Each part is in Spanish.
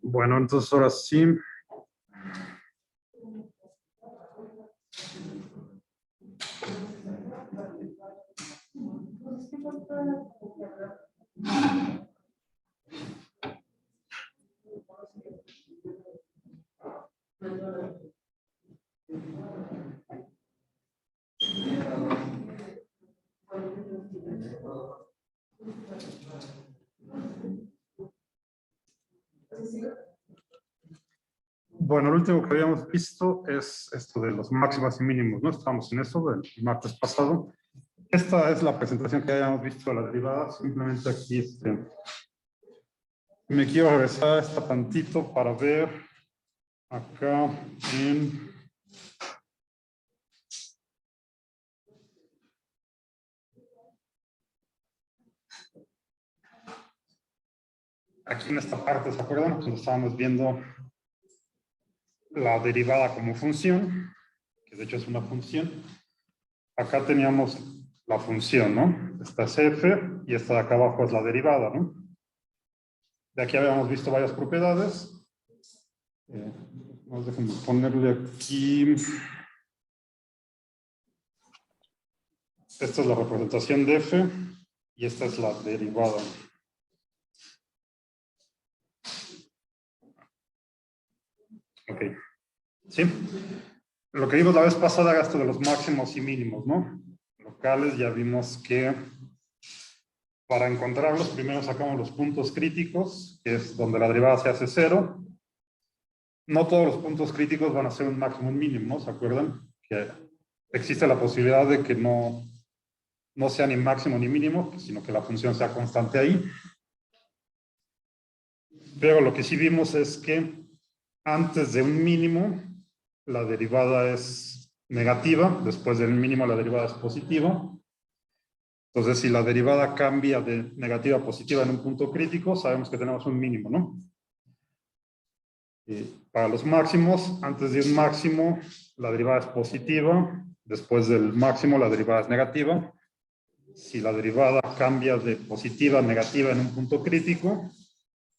Bueno, entonces ahora sí. Bueno, lo último que habíamos visto es esto de los máximos y mínimos, ¿no? Estábamos en eso del martes pasado. Esta es la presentación que habíamos visto de la derivada. Simplemente aquí me quiero regresar esta tantito para ver acá en... Aquí en esta parte, ¿se acuerdan? Cuando estábamos viendo la derivada como función, que de hecho es una función. Acá teníamos la función, ¿no? Esta es f y esta de acá abajo es la derivada, ¿no? De aquí habíamos visto varias propiedades. Déjenme ponerle aquí. Esta es la representación de f y esta es la derivada. Ok. ¿Sí? Lo que vimos la vez pasada era esto de los máximos y mínimos, ¿no? Locales, ya vimos que para encontrarlos, primero sacamos los puntos críticos, que es donde la derivada se hace cero. No todos los puntos críticos van a ser un máximo y un mínimo, ¿no? ¿Se acuerdan? Que existe la posibilidad de que no sea ni máximo ni mínimo, sino que la función sea constante ahí. Pero lo que sí vimos es que antes de un mínimo, la derivada es negativa, después del mínimo la derivada es positiva. Entonces, si la derivada cambia de negativa a positiva en un punto crítico, sabemos que tenemos un mínimo, ¿no? Para los máximos, antes de un máximo, la derivada es positiva, después del máximo la derivada es negativa. Si la derivada cambia de positiva a negativa en un punto crítico,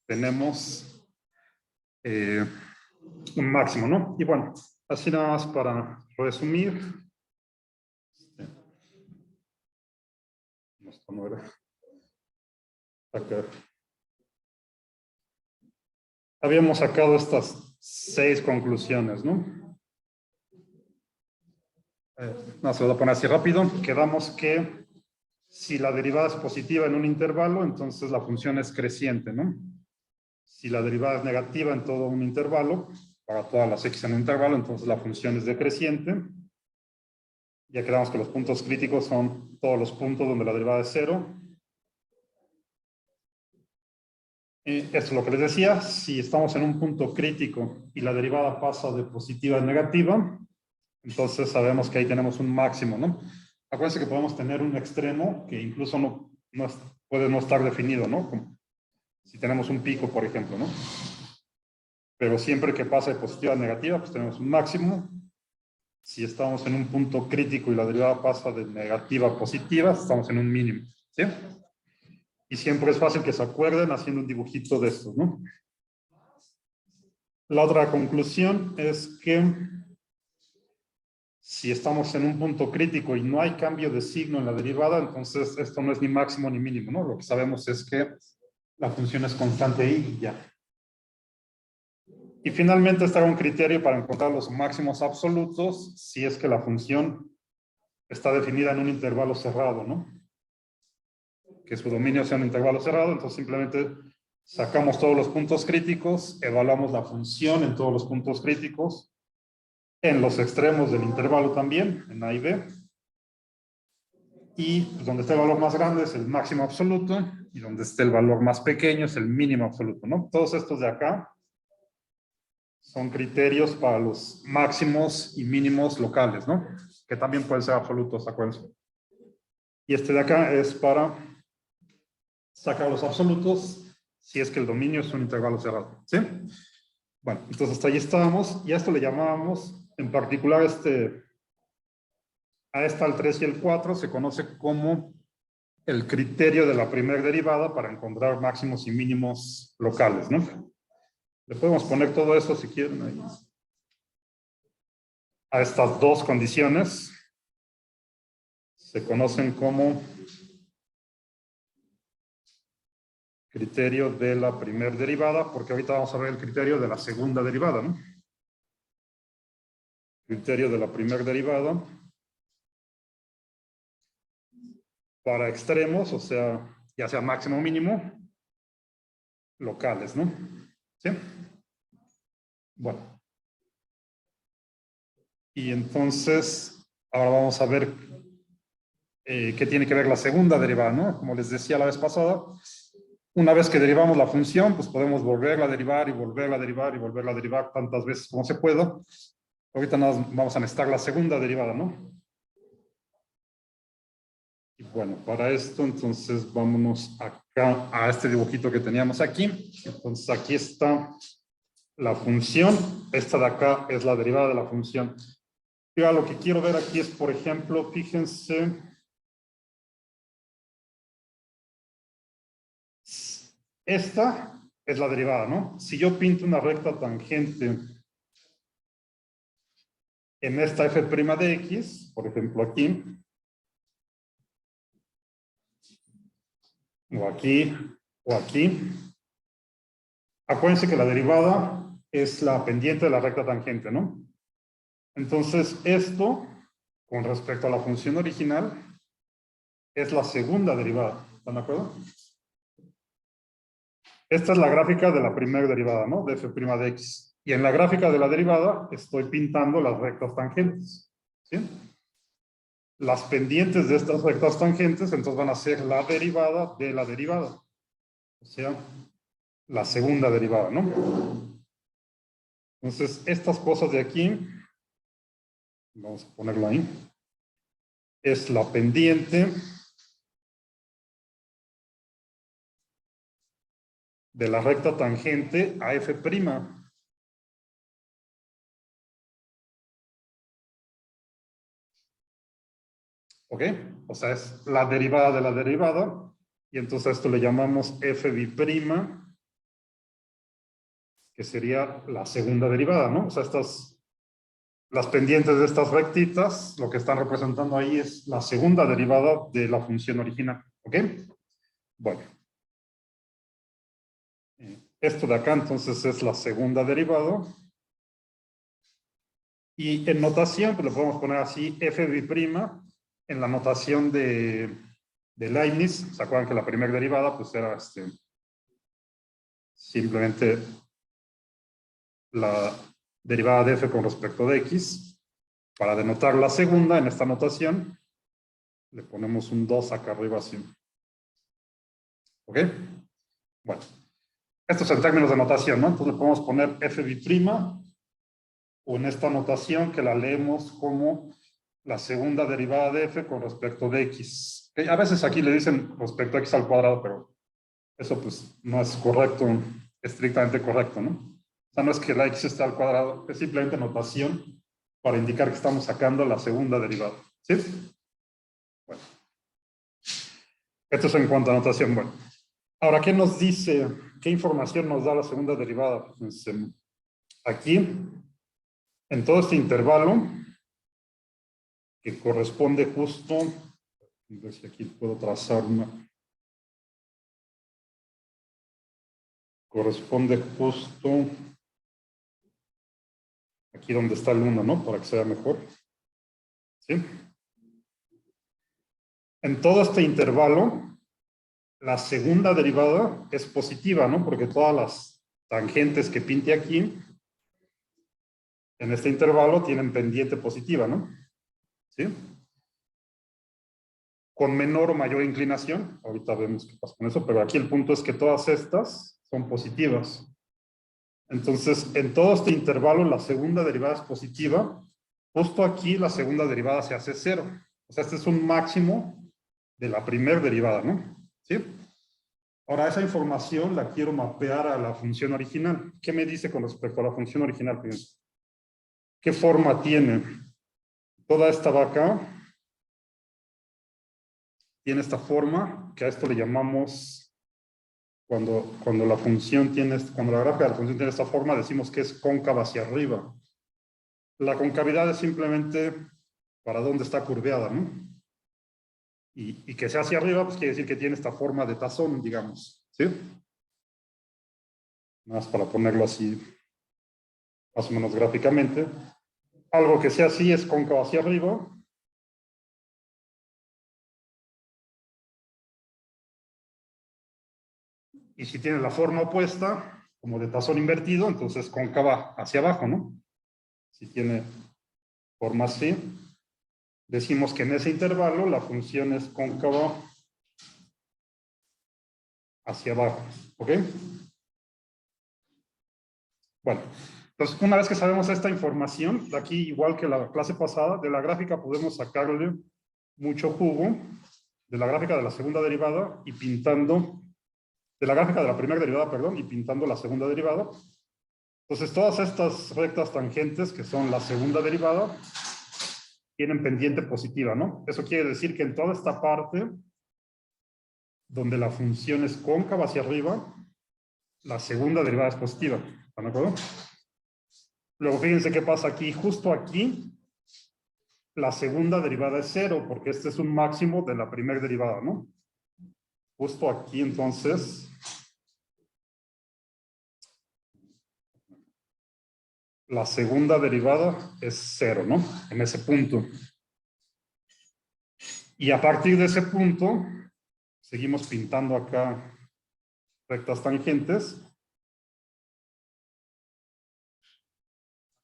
tenemos un máximo, ¿no? Y bueno, así nada más para resumir. Esto no era. Acá. Habíamos sacado estas 6 conclusiones, ¿no? No, se lo voy a poner así rápido. Quedamos que si la derivada es positiva en un intervalo, entonces la función es creciente, ¿no? Si la derivada es negativa en todo un intervalo, para todas las x en un intervalo, entonces la función es decreciente. Ya quedamos que los puntos críticos son todos los puntos donde la derivada es cero. Esto es lo que les decía, si estamos en un punto crítico y la derivada pasa de positiva a negativa, entonces sabemos que ahí tenemos un máximo, ¿no? Acuérdense que podemos tener un extremo que incluso puede no estar definido, ¿no? Como si tenemos un pico, por ejemplo, ¿no? Pero siempre que pasa de positiva a negativa, pues tenemos un máximo. Si estamos en un punto crítico y la derivada pasa de negativa a positiva, estamos en un mínimo, ¿sí? Y siempre es fácil que se acuerden haciendo un dibujito de estos, ¿no? La otra conclusión es que si estamos en un punto crítico y no hay cambio de signo en la derivada, entonces esto no es ni máximo ni mínimo, ¿no? Lo que sabemos es que la función es constante ahí y ya. Y finalmente está un criterio para encontrar los máximos absolutos si es que la función está definida en un intervalo cerrado, ¿no? Que su dominio sea un intervalo cerrado, entonces simplemente sacamos todos los puntos críticos, evaluamos la función en todos los puntos críticos, en los extremos del intervalo también, en A y B, y donde esté el valor más grande es el máximo absoluto, y donde esté el valor más pequeño es el mínimo absoluto, ¿no? Todos estos de acá son criterios para los máximos y mínimos locales, ¿no? Que también pueden ser absolutos, acuérdense. Y este de acá es para sacar los absolutos si es que el dominio es un intervalo cerrado, ¿sí? Bueno, entonces hasta ahí estábamos, y a esto le llamábamos, en particular a esta, al 3 y el 4, se conoce como el criterio de la primera derivada para encontrar máximos y mínimos locales, ¿no? Le podemos poner todo eso si quieren ahí. A estas dos condiciones se conocen como criterio de la primera derivada, porque ahorita vamos a ver el criterio de la segunda derivada, ¿no? Criterio de la primera derivada para extremos, o sea, ya sea máximo o mínimo, locales, ¿no? ¿Sí? Bueno. Y entonces, ahora vamos a ver qué tiene que ver la segunda derivada, ¿no? Como les decía la vez pasada, una vez que derivamos la función, pues podemos volverla a derivar y volverla a derivar y volverla a derivar tantas veces como se pueda. Ahorita nada más vamos a necesitar la segunda derivada, ¿no? Y bueno, para esto, entonces, vámonos acá a este dibujito que teníamos aquí. Entonces, aquí está la función. Esta de acá es la derivada de la función. Y ahora lo que quiero ver aquí es, por ejemplo, fíjense, esta es la derivada, ¿no? Si yo pinto una recta tangente en esta f' de x, por ejemplo aquí, o aquí, o aquí, acuérdense que la derivada es la pendiente de la recta tangente, ¿no? Entonces, esto, con respecto a la función original, es la segunda derivada. ¿Están de acuerdo? Esta es la gráfica de la primera derivada, ¿no? De f' de x. Y en la gráfica de la derivada estoy pintando las rectas tangentes. ¿Sí? Las pendientes de estas rectas tangentes entonces van a ser la derivada de la derivada. O sea, la segunda derivada, ¿no? Entonces, estas cosas de aquí, vamos a ponerlo ahí, es la pendiente de la recta tangente a f'. ¿Ok? O sea, es la derivada de la derivada. Y entonces a esto le llamamos f', que sería la segunda derivada, ¿no? O sea, las pendientes de estas rectitas, lo que están representando ahí es la segunda derivada de la función original. ¿Ok? Bueno. Esto de acá entonces es la segunda derivada. Y en notación, pues le podemos poner así f', en la notación de Leibniz. ¿Se acuerdan que la primera derivada pues era simplemente la derivada de f con respecto de x? Para denotar la segunda en esta notación, le ponemos un 2 acá arriba así. ¿Ok? Bueno, esto es en términos de notación, ¿no? Entonces le podemos poner f', o en esta notación que la leemos como la segunda derivada de f con respecto de x. A veces aquí le dicen respecto a x al cuadrado, pero eso pues no es correcto, estrictamente correcto, ¿no? O sea, no es que la x esté al cuadrado, es simplemente notación para indicar que estamos sacando la segunda derivada. ¿Sí? Bueno. Esto es en cuanto a notación. Bueno. Ahora, ¿qué nos dice? ¿Qué información nos da la segunda derivada? Pues, aquí, en todo este intervalo, que corresponde justo, a ver si aquí puedo trazar una, corresponde justo aquí donde está el 1, ¿no? Para que sea mejor. ¿Sí? En todo este intervalo, la segunda derivada es positiva, ¿no? Porque todas las tangentes que pinte aquí, en este intervalo, tienen pendiente positiva, ¿no? ¿Sí? Con menor o mayor inclinación, ahorita vemos qué pasa con eso, pero aquí el punto es que todas estas son positivas. Entonces, en todo este intervalo, la segunda derivada es positiva. Justo aquí la segunda derivada se hace 0. O sea, este es un máximo de la primera derivada, ¿no? ¿Sí? Ahora, esa información la quiero mapear a la función original. ¿Qué me dice con respecto a la función original? ¿Qué forma tiene? Toda esta vaca tiene esta forma, que a esto le llamamos cuando la función tiene, cuando la gráfica de la función tiene esta forma, decimos que es cóncava hacia arriba. La concavidad es simplemente para dónde está curveada, ¿no? Y que sea hacia arriba, pues quiere decir que tiene esta forma de tazón, digamos, ¿sí? Más para ponerlo así, más o menos gráficamente. Algo que sea así es cóncavo hacia arriba. Y si tiene la forma opuesta, como de tazón invertido, entonces cóncava hacia abajo, ¿no? Si tiene forma así, decimos que en ese intervalo la función es cóncava hacia abajo, ¿ok? Bueno, entonces una vez que sabemos esta información, de aquí igual que la clase pasada, de la gráfica podemos sacarle mucho jugo, de la gráfica de la segunda derivada y pintando, de la gráfica de la primera derivada, perdón, y pintando la segunda derivada. Entonces todas estas rectas tangentes, que son la segunda derivada, tienen pendiente positiva, ¿no? Eso quiere decir que en toda esta parte, donde la función es cóncava hacia arriba, la segunda derivada es positiva. ¿Están de acuerdo? Luego fíjense qué pasa aquí. Justo aquí, la segunda derivada es cero, porque este es un máximo de la primera derivada, ¿no? Justo aquí, entonces, la segunda derivada es cero, ¿no? En ese punto. Y a partir de ese punto, seguimos pintando acá rectas tangentes.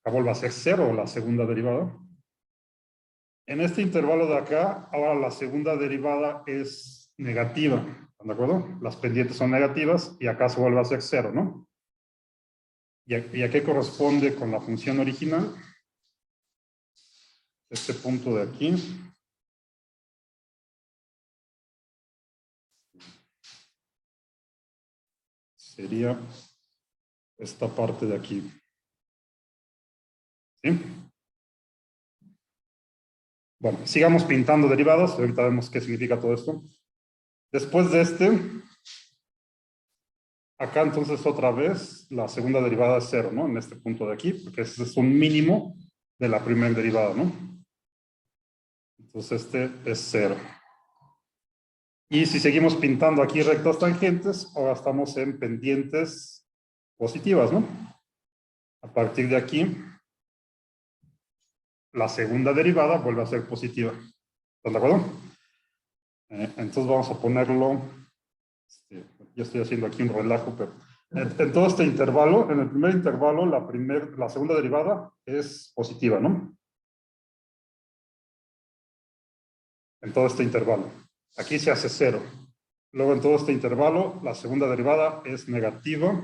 Acá vuelve a ser cero la segunda derivada. En este intervalo de acá, ahora la segunda derivada es negativa. ¿Están de acuerdo? Las pendientes son negativas y acá se vuelve a ser cero, ¿no? ¿Y a qué corresponde con la función original? Este punto de aquí. Sería esta parte de aquí. ¿Sí? Bueno, sigamos pintando derivadas. Ahorita vemos qué significa todo esto. Después de este, acá entonces otra vez la segunda derivada es cero, ¿no? En este punto de aquí, porque este es un mínimo de la primera derivada, ¿no? Entonces este es cero. Y si seguimos pintando aquí rectas tangentes, ahora estamos en pendientes positivas, ¿no? A partir de aquí, la segunda derivada vuelve a ser positiva. ¿Están de acuerdo? Entonces vamos a ponerlo, yo estoy haciendo aquí un relajo, pero en todo este intervalo, en el primer intervalo, la segunda derivada es positiva, ¿no? En todo este intervalo. Aquí se hace cero. Luego en todo este intervalo, la segunda derivada es negativa.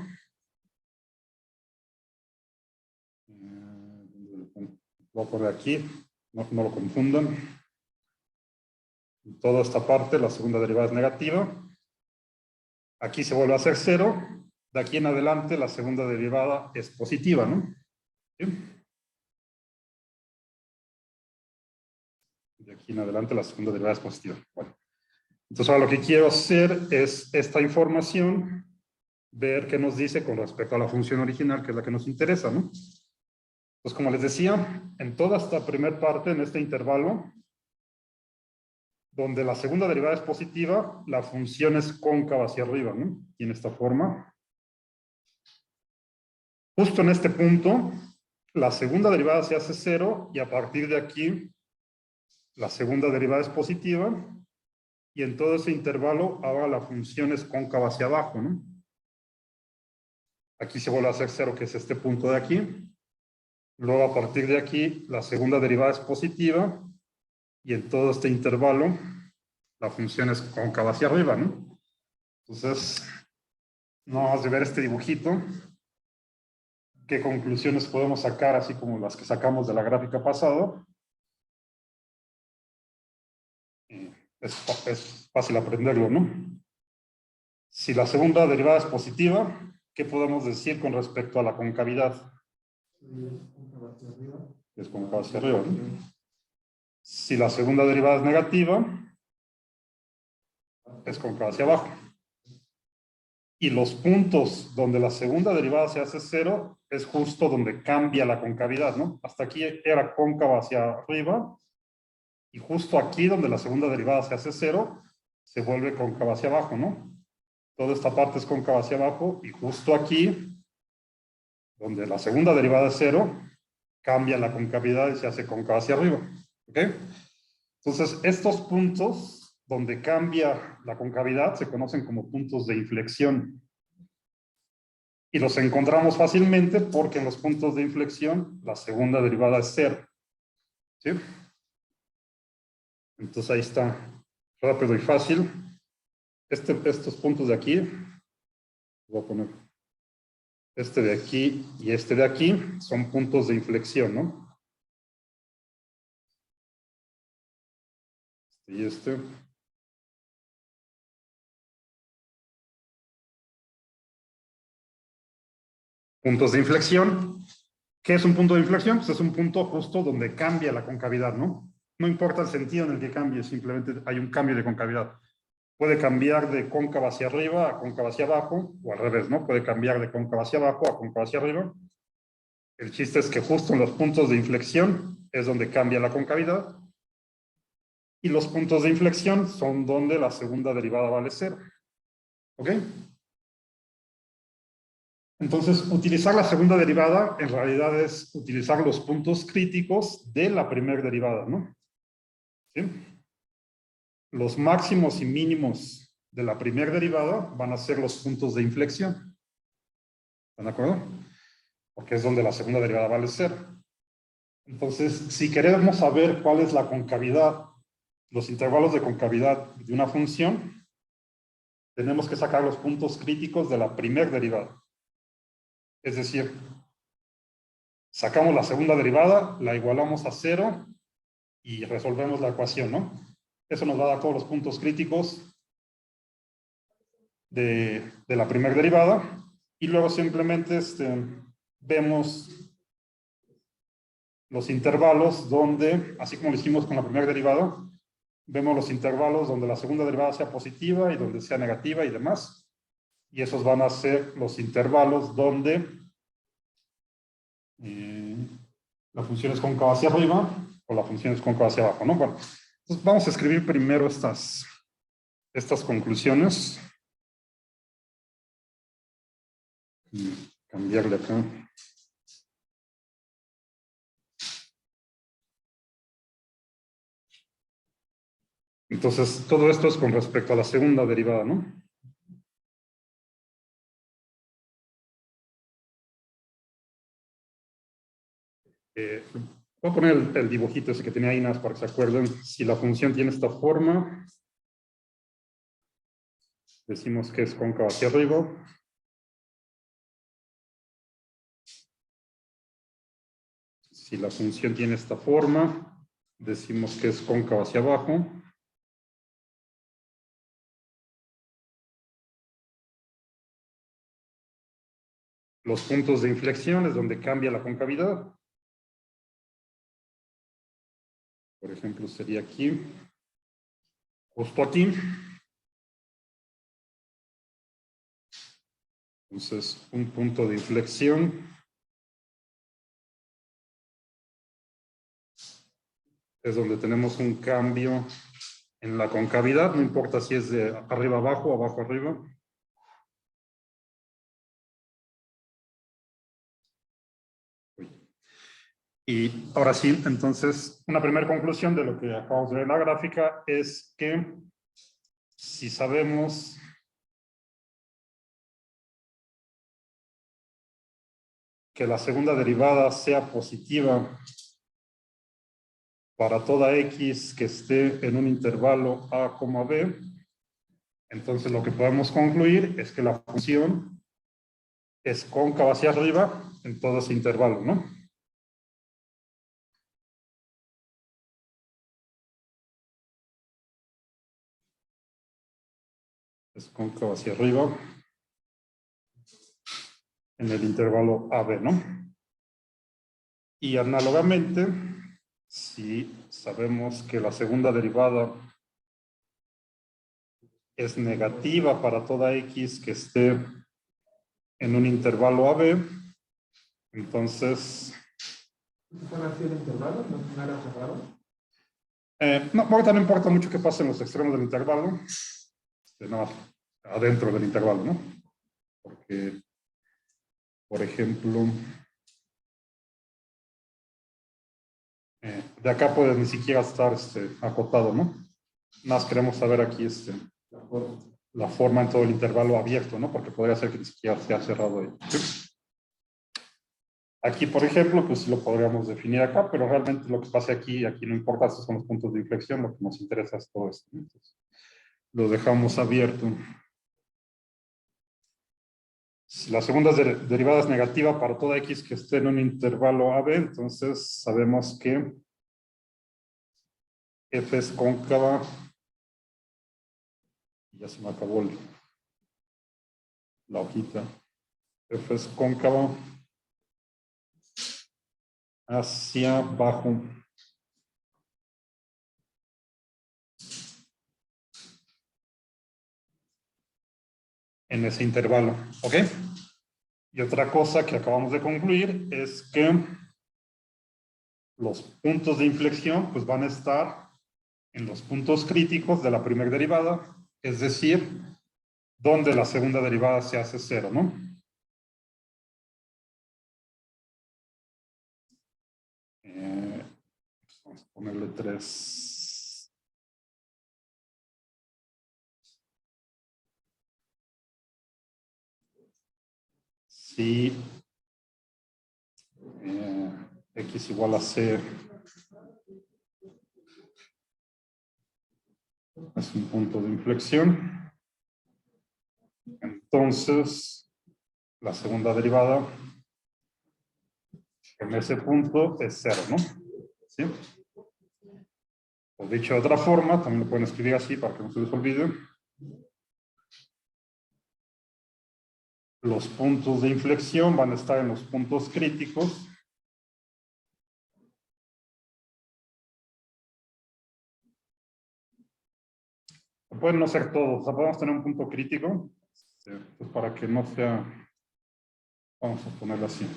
Voy a poner aquí, no lo confundan. En toda esta parte, la segunda derivada es negativa. Aquí se vuelve a hacer cero. De aquí en adelante, la segunda derivada es positiva, ¿no? ¿Sí? De aquí en adelante, la segunda derivada es positiva. Bueno. Entonces, ahora lo que quiero hacer es esta información, ver qué nos dice con respecto a la función original, que es la que nos interesa, ¿no? Pues como les decía, en toda esta primera parte, en este intervalo, donde la segunda derivada es positiva, la función es cóncava hacia arriba, ¿no? Y en esta forma. Justo en este punto, la segunda derivada se hace cero y a partir de aquí, la segunda derivada es positiva y en todo ese intervalo, ahora la función es cóncava hacia abajo, ¿no? Aquí se vuelve a hacer cero, que es este punto de aquí. Luego, a partir de aquí, la segunda derivada es positiva y en todo este intervalo, la función es cóncava hacia arriba, ¿no? Entonces, no vamos a ver este dibujito. ¿Qué conclusiones podemos sacar, así como las que sacamos de la gráfica pasada? Es fácil aprenderlo, ¿no? Si la segunda derivada es positiva, ¿qué podemos decir con respecto a la concavidad? Es cóncava hacia arriba, ¿no? Si la segunda derivada es negativa, es cóncava hacia abajo. Y los puntos donde la segunda derivada se hace cero es justo donde cambia la concavidad, ¿no? Hasta aquí era cóncava hacia arriba, y justo aquí donde la segunda derivada se hace cero, se vuelve cóncava hacia abajo, ¿no? Toda esta parte es cóncava hacia abajo, y justo aquí, donde la segunda derivada es cero, cambia la concavidad y se hace cóncava hacia arriba, ¿ok? Entonces, estos puntos donde cambia la concavidad se conocen como puntos de inflexión. Y los encontramos fácilmente porque en los puntos de inflexión la segunda derivada es cero. ¿Sí? Entonces ahí está, rápido y fácil. Estos puntos de aquí, voy a poner este de aquí y este de aquí, son puntos de inflexión, ¿no? Y este. Puntos de inflexión. ¿Qué es un punto de inflexión? Pues es un punto justo donde cambia la concavidad, ¿no? No importa el sentido en el que cambie, simplemente hay un cambio de concavidad. Puede cambiar de cóncava hacia arriba a cóncava hacia abajo, o al revés, ¿no? Puede cambiar de cóncava hacia abajo a cóncava hacia arriba. El chiste es que justo en los puntos de inflexión es donde cambia la concavidad, y los puntos de inflexión son donde la segunda derivada vale cero. ¿Ok? Entonces, utilizar la segunda derivada en realidad es utilizar los puntos críticos de la primera derivada, ¿no? ¿Sí? Los máximos y mínimos de la primera derivada van a ser los puntos de inflexión. ¿Están de acuerdo? Porque es donde la segunda derivada vale cero. Entonces, si queremos saber cuál es la concavidad, los intervalos de concavidad de una función, tenemos que sacar los puntos críticos de la primera derivada. Es decir, sacamos la segunda derivada, la igualamos a cero y resolvemos la ecuación, ¿no? Eso nos va a dar todos los puntos críticos de la primera derivada, y luego simplemente vemos los intervalos donde, así como lo hicimos con la primera derivada, vemos los intervalos donde la segunda derivada sea positiva y donde sea negativa y demás, y esos van a ser los intervalos donde la función es cóncava hacia arriba o la función es cóncava hacia abajo, ¿no? Bueno, entonces vamos a escribir primero estas conclusiones. Y cambiarle acá. Entonces, todo esto es con respecto a la segunda derivada, ¿no? Voy a poner el dibujito ese que tenía ahí, nada más para que se acuerden. Si la función tiene esta forma, decimos que es cóncava hacia arriba. Si la función tiene esta forma, decimos que es cóncava hacia abajo. Los puntos de inflexión es donde cambia la concavidad. Por ejemplo, sería aquí, justo aquí. Entonces, un punto de inflexión es donde tenemos un cambio en la concavidad, no importa si es de arriba abajo o abajo arriba. Y ahora sí, entonces, una primera conclusión de lo que acabamos de ver en la gráfica es que si sabemos que la segunda derivada sea positiva para toda x que esté en un intervalo a, b, entonces lo que podemos concluir es que la función es cóncava hacia arriba en todo ese intervalo, ¿no? Es cóncava hacia arriba en el intervalo AB, ¿no? Y análogamente, si sabemos que la segunda derivada es negativa para toda X que esté en un intervalo AB, entonces... ¿Están así el intervalo? ¿No era cerrado? No, ahorita no importa mucho qué pase en los extremos del intervalo, nada más adentro del intervalo, ¿no? Porque, por ejemplo, de acá puede ni siquiera estar acotado, ¿no? Más queremos saber aquí la forma en todo el intervalo abierto, ¿no? Porque podría ser que ni siquiera sea cerrado ahí. ¿Sí? Aquí, por ejemplo, pues lo podríamos definir acá, pero realmente lo que pase aquí no importa, estos son los puntos de inflexión, lo que nos interesa es todo esto. Entonces, lo dejamos abierto. Si la segunda derivada es negativa para toda X que esté en un intervalo AB, entonces sabemos que F es cóncava. Ya se me acabó la hojita. F es cóncava hacia abajo. En ese intervalo, ¿ok? Y otra cosa que acabamos de concluir es que los puntos de inflexión pues van a estar en los puntos críticos de la primera derivada, es decir, donde la segunda derivada se hace cero, ¿no? Vamos a ponerle 3. Si X igual a C es un punto de inflexión, entonces la segunda derivada en ese punto es cero, ¿no? ¿Sí? O dicho de otra forma, también lo pueden escribir así para que no se les olvide. Los puntos de inflexión van a estar en los puntos críticos. Pueden no ser todos, o sea, podemos tener un punto crítico, pues para que no sea, vamos a ponerlo así.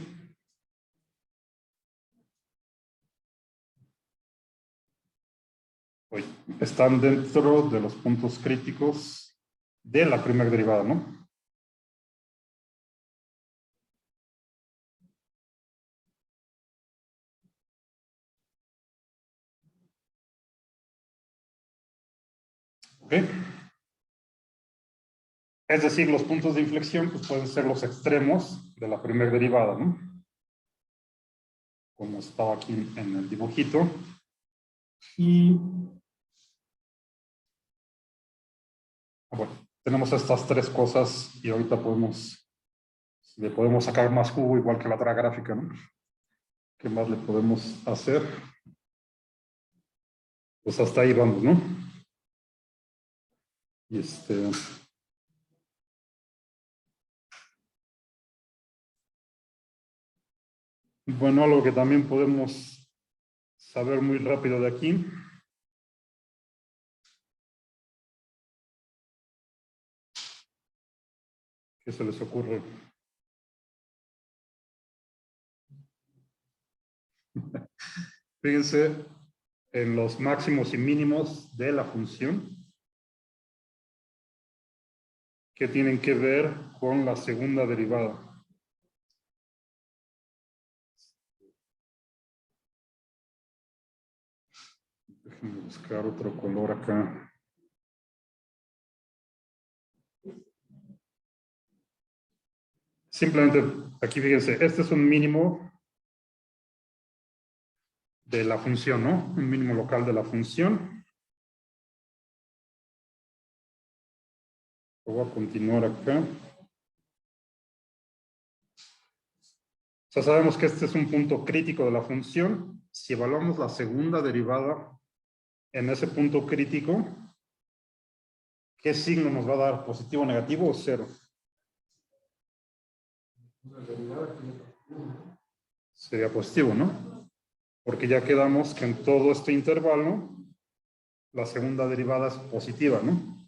Hoy están dentro de los puntos críticos de la primera derivada, ¿no? ¿Ok? Es decir, los puntos de inflexión pues, pueden ser los extremos de la primera derivada, ¿no? Como estaba aquí en el dibujito. Y bueno, tenemos estas tres cosas y ahorita le podemos sacar más jugo igual que la otra gráfica, ¿no? ¿Qué más le podemos hacer? Pues hasta ahí vamos, ¿no? Y bueno, algo que también podemos saber muy rápido de aquí. ¿Qué se les ocurre? Fíjense en los máximos y mínimos de la función que tienen que ver con la segunda derivada. Déjenme buscar otro color acá. Simplemente, aquí fíjense, este es un mínimo de la función, ¿no? Un mínimo local de la función. Voy a continuar acá. O sea, sabemos que este es un punto crítico de la función. Si evaluamos la segunda derivada en ese punto crítico, ¿qué signo nos va a dar? ¿Positivo, negativo o cero? Sería positivo, ¿no? Porque ya quedamos que en todo este intervalo la segunda derivada es positiva, ¿no?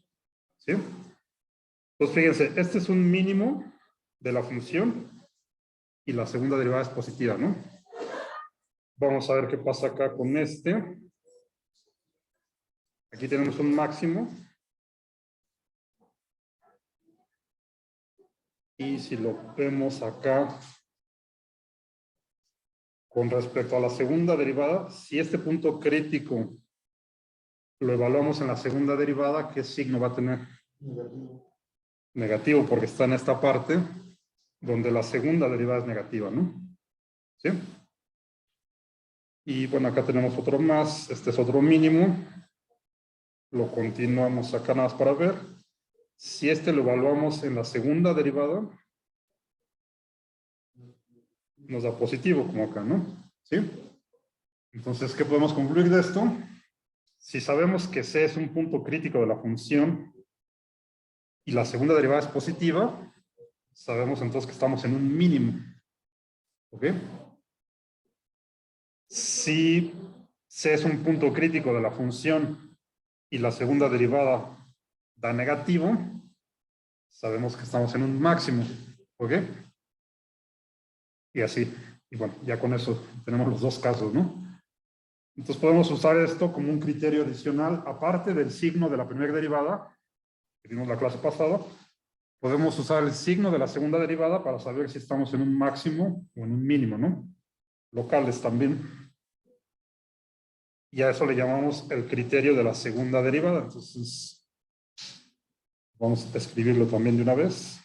¿Sí? Entonces, fíjense, este es un mínimo de la función y la segunda derivada es positiva, ¿no? Vamos a ver qué pasa acá con este. Aquí tenemos un máximo. Y si lo vemos acá con respecto a la segunda derivada, si este punto crítico lo evaluamos en la segunda derivada, ¿qué signo va a tener? Negativo. Negativo, porque está en esta parte donde la segunda derivada es negativa, ¿no? ¿Sí? Y bueno, acá tenemos otro más. Este es otro mínimo. Lo continuamos acá nada más para ver. Si este lo evaluamos en la segunda derivada, nos da positivo, como acá, ¿no? ¿Sí? Entonces, ¿qué podemos concluir de esto? Si sabemos que C es un punto crítico de la función y la segunda derivada es positiva, sabemos entonces que estamos en un mínimo. ¿Ok? Si C es un punto crítico de la función y la segunda derivada da negativo, sabemos que estamos en un máximo. ¿Ok? Y así. Y bueno, ya con eso tenemos los dos casos, ¿no? Entonces podemos usar esto como un criterio adicional, aparte del signo de la primera derivada, que vimos la clase pasada, podemos usar el signo de la segunda derivada para saber si estamos en un máximo o en un mínimo, ¿no? Locales también. Y a eso le llamamos el criterio de la segunda derivada. Entonces, vamos a escribirlo también de una vez.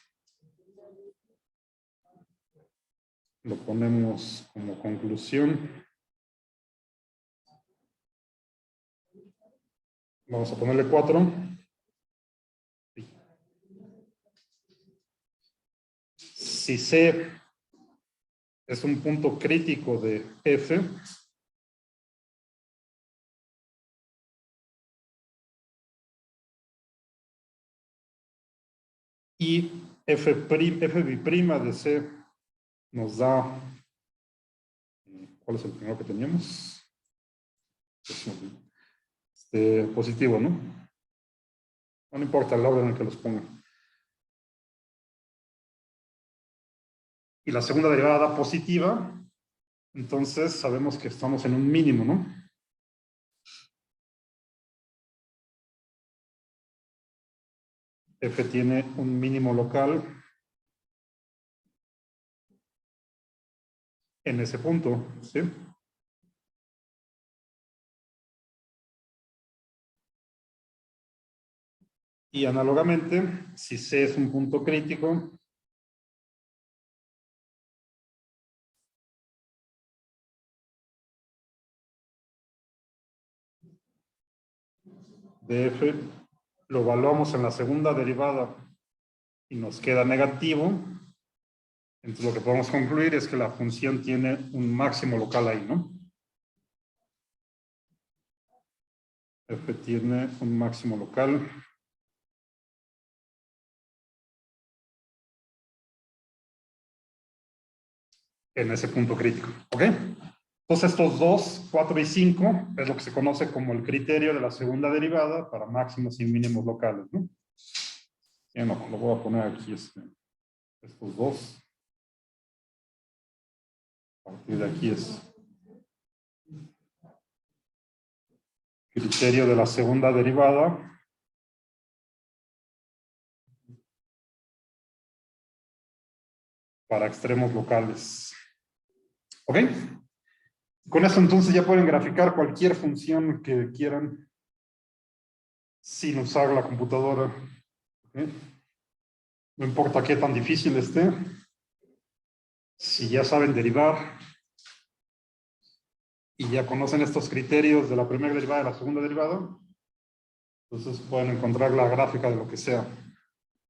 Lo ponemos como conclusión. Vamos a ponerle 4. Si C es un punto crítico de F, y F' de C nos da, ¿cuál es el primero que teníamos? Positivo, ¿no? No importa el orden en el que los ponga. Y la segunda derivada da positiva, entonces sabemos que estamos en un mínimo, ¿no? F tiene un mínimo local en ese punto, ¿sí? Y análogamente, si C es un punto crítico, de F lo evaluamos en la segunda derivada y nos queda negativo, entonces lo que podemos concluir es que la función tiene un máximo local ahí, ¿no? F tiene un máximo local en ese punto crítico, ¿ok? Entonces estos 2, 4 y 5 es lo que se conoce como el criterio de la segunda derivada para máximos y mínimos locales, ¿no? Y no, lo voy a poner aquí, estos dos. A partir de aquí es criterio de la segunda derivada para extremos locales. ¿Ok? Con eso entonces ya pueden graficar cualquier función que quieran sin usar la computadora. ¿Ok? No importa qué tan difícil esté. Si ya saben derivar y ya conocen estos criterios de la primera derivada y la segunda derivada, entonces pueden encontrar la gráfica de lo que sea.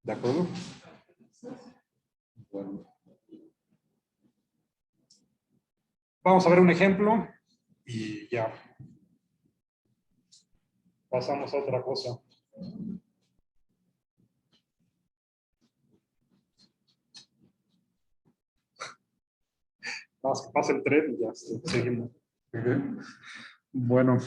¿De acuerdo? Bueno. Vamos a ver un ejemplo y ya. Pasamos a otra cosa. Vamos que pase el tren y ya seguimos. Okay. Bueno.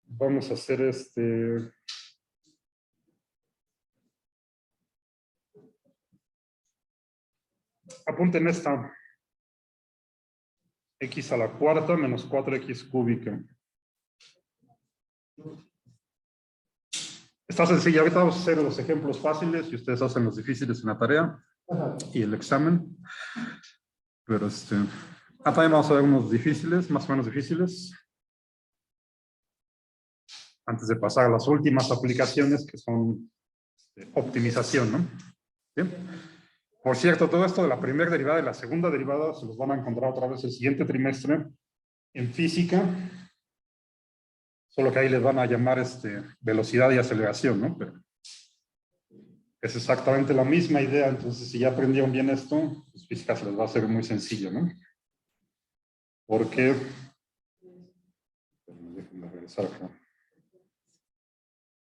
Vamos a hacer apunten esta. X a la cuarta menos 4x cúbica. Está sencilla. Ahorita vamos a hacer los ejemplos fáciles y ustedes hacen los difíciles en la tarea y el examen. Pero también vamos a ver unos difíciles, más o menos difíciles. Antes de pasar a las últimas aplicaciones que son optimización, ¿no? ¿Bien? Por cierto, todo esto de la primera derivada y la segunda derivada se los van a encontrar otra vez el siguiente trimestre en física. Solo que ahí les van a llamar velocidad y aceleración, ¿no? Pero es exactamente la misma idea. Entonces, si ya aprendieron bien esto, pues física se les va a hacer muy sencillo, ¿no? Porque... Déjenme regresar acá.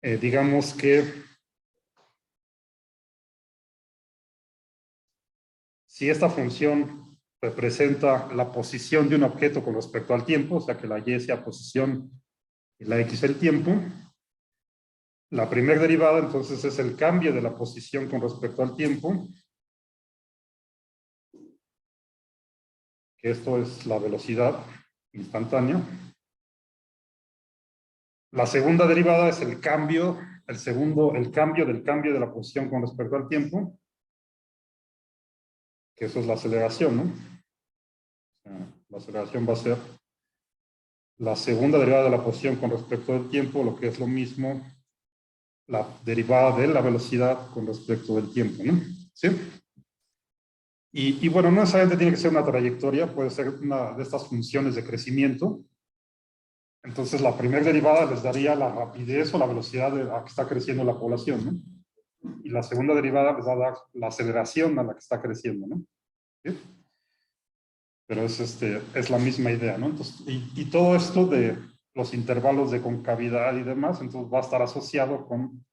Digamos que si esta función representa la posición de un objeto con respecto al tiempo, o sea que la y sea posición y la x el tiempo, la primera derivada entonces es el cambio de la posición con respecto al tiempo, que esto es la velocidad instantánea. La segunda derivada es el cambio, el cambio de la posición con respecto al tiempo, que eso es la aceleración, ¿no? La aceleración va a ser la segunda derivada de la posición con respecto al tiempo, lo que es lo mismo la derivada de la velocidad con respecto del tiempo, ¿no? ¿Sí? Y bueno, no necesariamente tiene que ser una trayectoria, puede ser una de estas funciones de crecimiento. Entonces, la primera derivada les daría la rapidez o la velocidad a la que está creciendo la población, ¿no? Y la segunda derivada les va a dar la aceleración a la que está creciendo, ¿no? ¿Sí? Pero es la misma idea, ¿no? Entonces, y todo esto de los intervalos de concavidad y demás, entonces va a estar asociado con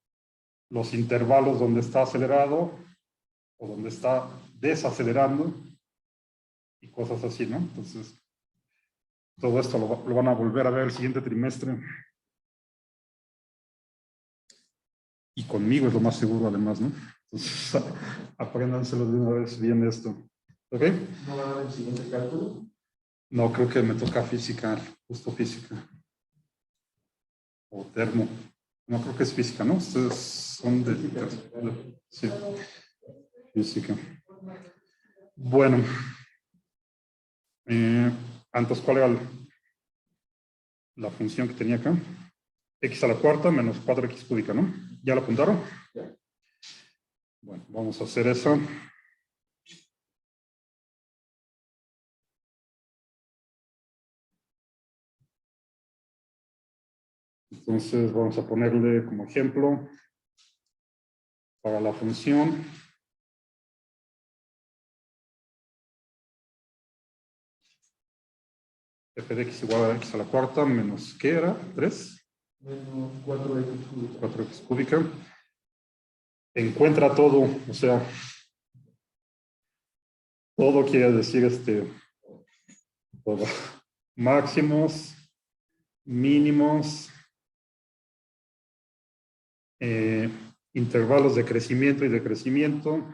los intervalos donde está acelerado o donde está desacelerando y cosas así, ¿no? Entonces, todo esto lo van a volver a ver el siguiente trimestre. Y conmigo es lo más seguro, además, ¿no? Entonces, apréndanselo de una vez bien esto. ¿Ok? ¿No va a dar el siguiente cálculo? No, creo que me toca física, justo física. O termo. No, creo que es física, ¿no? Ustedes son de sí, física. Bueno. Entonces, ¿cuál era la función que tenía acá? X a la cuarta menos 4x cúbica, ¿no? ¿Ya lo apuntaron? Bueno, vamos a hacer eso. Entonces, vamos a ponerle como ejemplo para la función f de x igual a x a la cuarta menos, ¿qué era? ¿3? Menos 4x cúbica. 4x cúbica. Encuentra todo, o sea, todo quiere decir todo. Máximos, mínimos, intervalos de crecimiento y decrecimiento.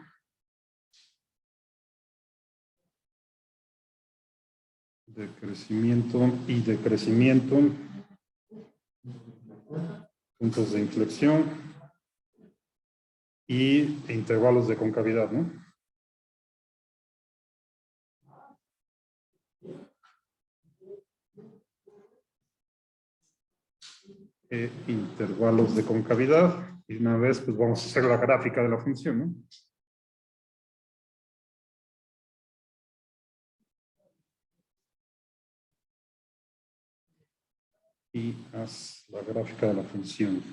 De crecimiento y decrecimiento. Puntos de inflexión. Y intervalos de concavidad, ¿no? Intervalos de concavidad. Y una vez, pues vamos a hacer la gráfica de la función, ¿no? Y haz la gráfica de la función.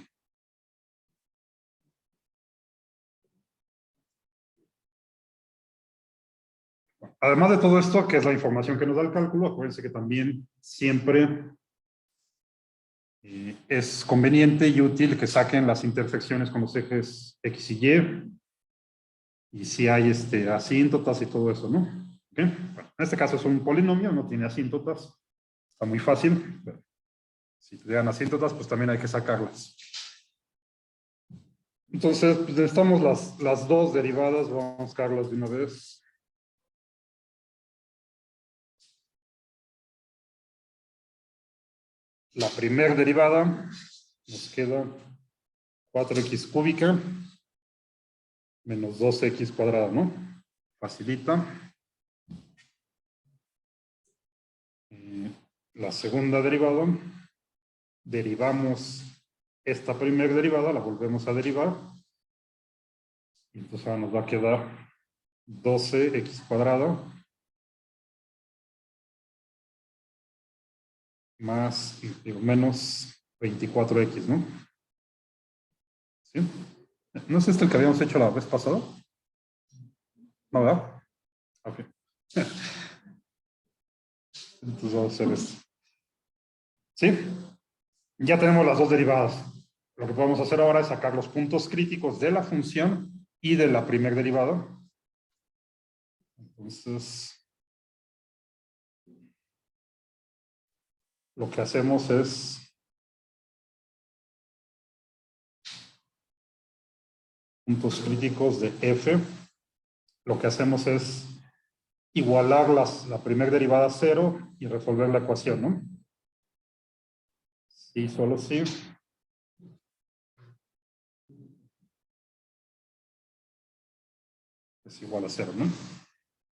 Además de todo esto, que es la información que nos da el cálculo, acuérdense que también siempre es conveniente y útil que saquen las intersecciones con los ejes X y Y. Y si hay asíntotas y todo eso, ¿no? ¿Okay? Bueno, en este caso es un polinomio, no tiene asíntotas. Está muy fácil. Si te dan asíntotas, pues también hay que sacarlas. Entonces, pues necesitamos las dos derivadas. Vamos a sacarlas de una vez. La primera derivada nos queda 4x cúbica menos 2x cuadrada, ¿no? Facilita. La segunda derivada, derivamos esta primera derivada, la volvemos a derivar. Y entonces ahora nos va a quedar 12x cuadrado más, menos 24x, ¿no? ¿Sí? ¿No es este el que habíamos hecho la vez pasada? ¿No, verdad? Ok. Entonces vamos a hacer esto. ¿Sí? Ya tenemos las dos derivadas. Lo que podemos hacer ahora es sacar los puntos críticos de la función y de la primera derivada. Entonces, lo que hacemos es puntos críticos de f. Lo que hacemos es igualar la primera derivada a 0 y resolver la ecuación, ¿no? Sí, solo sí. Es igual a 0, ¿no?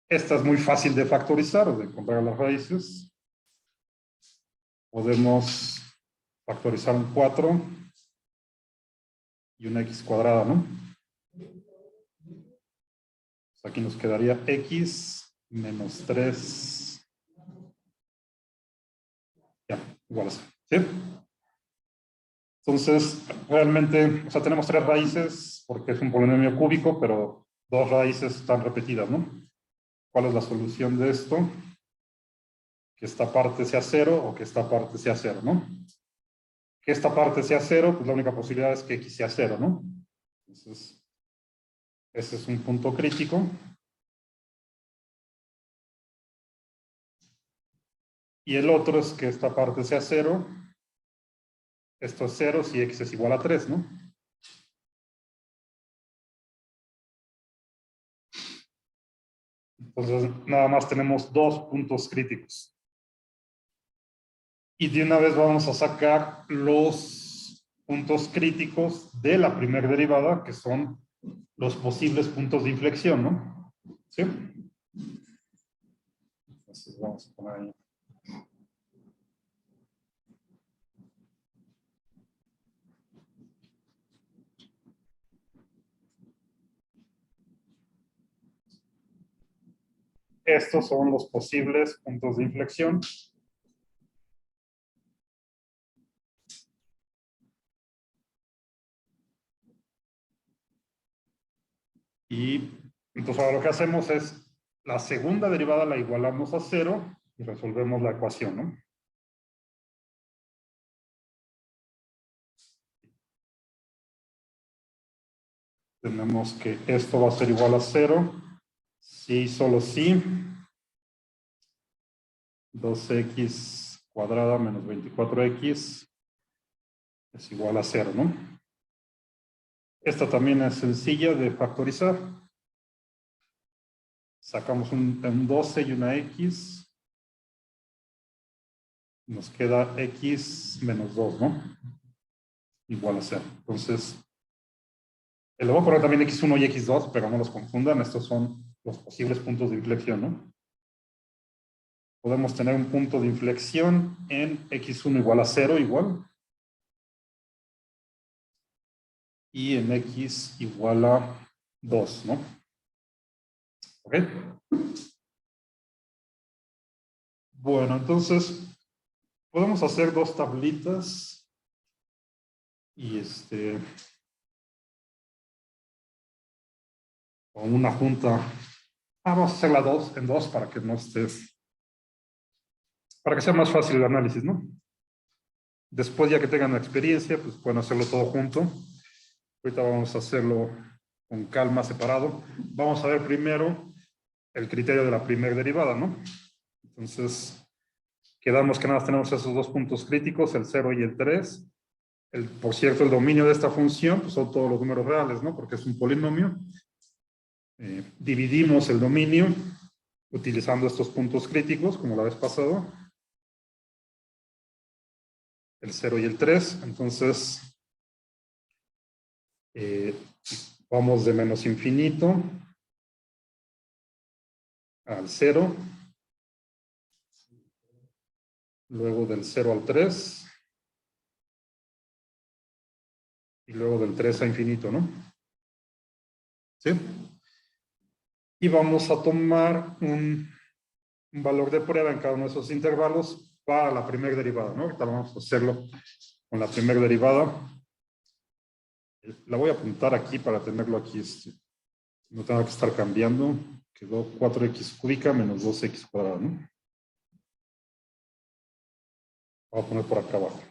Esta es muy fácil de factorizar o de encontrar las raíces. Podemos factorizar un 4 y una x cuadrada, ¿no? Pues aquí nos quedaría x menos 3. Ya, igual a 0, ¿sí? Entonces, realmente, o sea, tenemos 3 raíces porque es un polinomio cúbico, pero 2 raíces están repetidas, ¿no? ¿Cuál es la solución de esto? Que esta parte sea 0 o que esta parte sea 0, ¿no? Que esta parte sea 0, pues la única posibilidad es que x sea 0, ¿no? Entonces, ese es un punto crítico. Y el otro es que esta parte sea 0. Esto es 0 si x es igual a 3, ¿no? Entonces, nada más tenemos 2 puntos críticos. Y de una vez vamos a sacar los puntos críticos de la primera derivada, que son los posibles puntos de inflexión, ¿no? ¿Sí? Entonces vamos a poner ahí. Estos son los posibles puntos de inflexión. Y entonces ahora lo que hacemos es la segunda derivada la igualamos a 0 y resolvemos la ecuación, ¿no? Tenemos que esto va a ser igual a 0. Sí, solo sí. 2x cuadrada menos 24x es igual a 0, ¿no? Esta también es sencilla de factorizar. Sacamos un 12 y una x. Nos queda x menos 2, ¿no? Igual a 0. Entonces, le voy a poner también x1 y x2, pero no los confundan. Estos son los posibles puntos de inflexión, ¿no? Podemos tener un punto de inflexión en x1 igual a 0 igual. Y en x igual a 2, ¿no? ¿Ok? Bueno, entonces podemos hacer dos tablitas y con una junta. Vamos a hacerla en dos para que no estés, para que sea más fácil el análisis, ¿no? Después, ya que tengan la experiencia, pues pueden hacerlo todo junto. Ahorita vamos a hacerlo con calma, separado. Vamos a ver primero el criterio de la primera derivada, ¿no? Entonces, Quedamos que nada más tenemos esos dos puntos críticos, el 0 y el 3. Por cierto, el dominio de esta función pues son todos los números reales, ¿no? Porque es un polinomio. Dividimos el dominio utilizando estos puntos críticos, como la vez pasada. El 0 y el 3. Entonces, vamos de menos infinito al 0. Luego del 0 al 3. Y luego del 3 a infinito, ¿no? ¿Sí? Y vamos a tomar un valor de prueba en cada uno de esos intervalos para la primera derivada, ¿no? Ahorita vamos a hacerlo con la primera derivada. La voy a apuntar aquí para tenerlo aquí. No tengo que estar cambiando. Quedó 4x cúbica menos 2x cuadrada, ¿no? Voy a poner por acá abajo.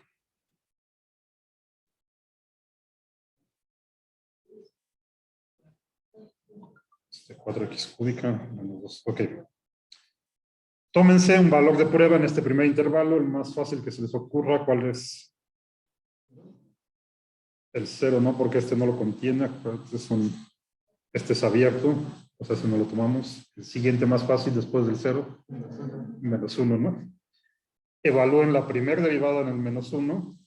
4x cúbica menos 2. Ok. Tómense un valor de prueba en este primer intervalo, el más fácil que se les ocurra. ¿Cuál es? El 0, ¿no? Porque este no lo contiene. Este es abierto. O sea, si no lo tomamos. El siguiente más fácil después del 0. Menos 1, ¿no? Evalúen la primera derivada en el menos 1.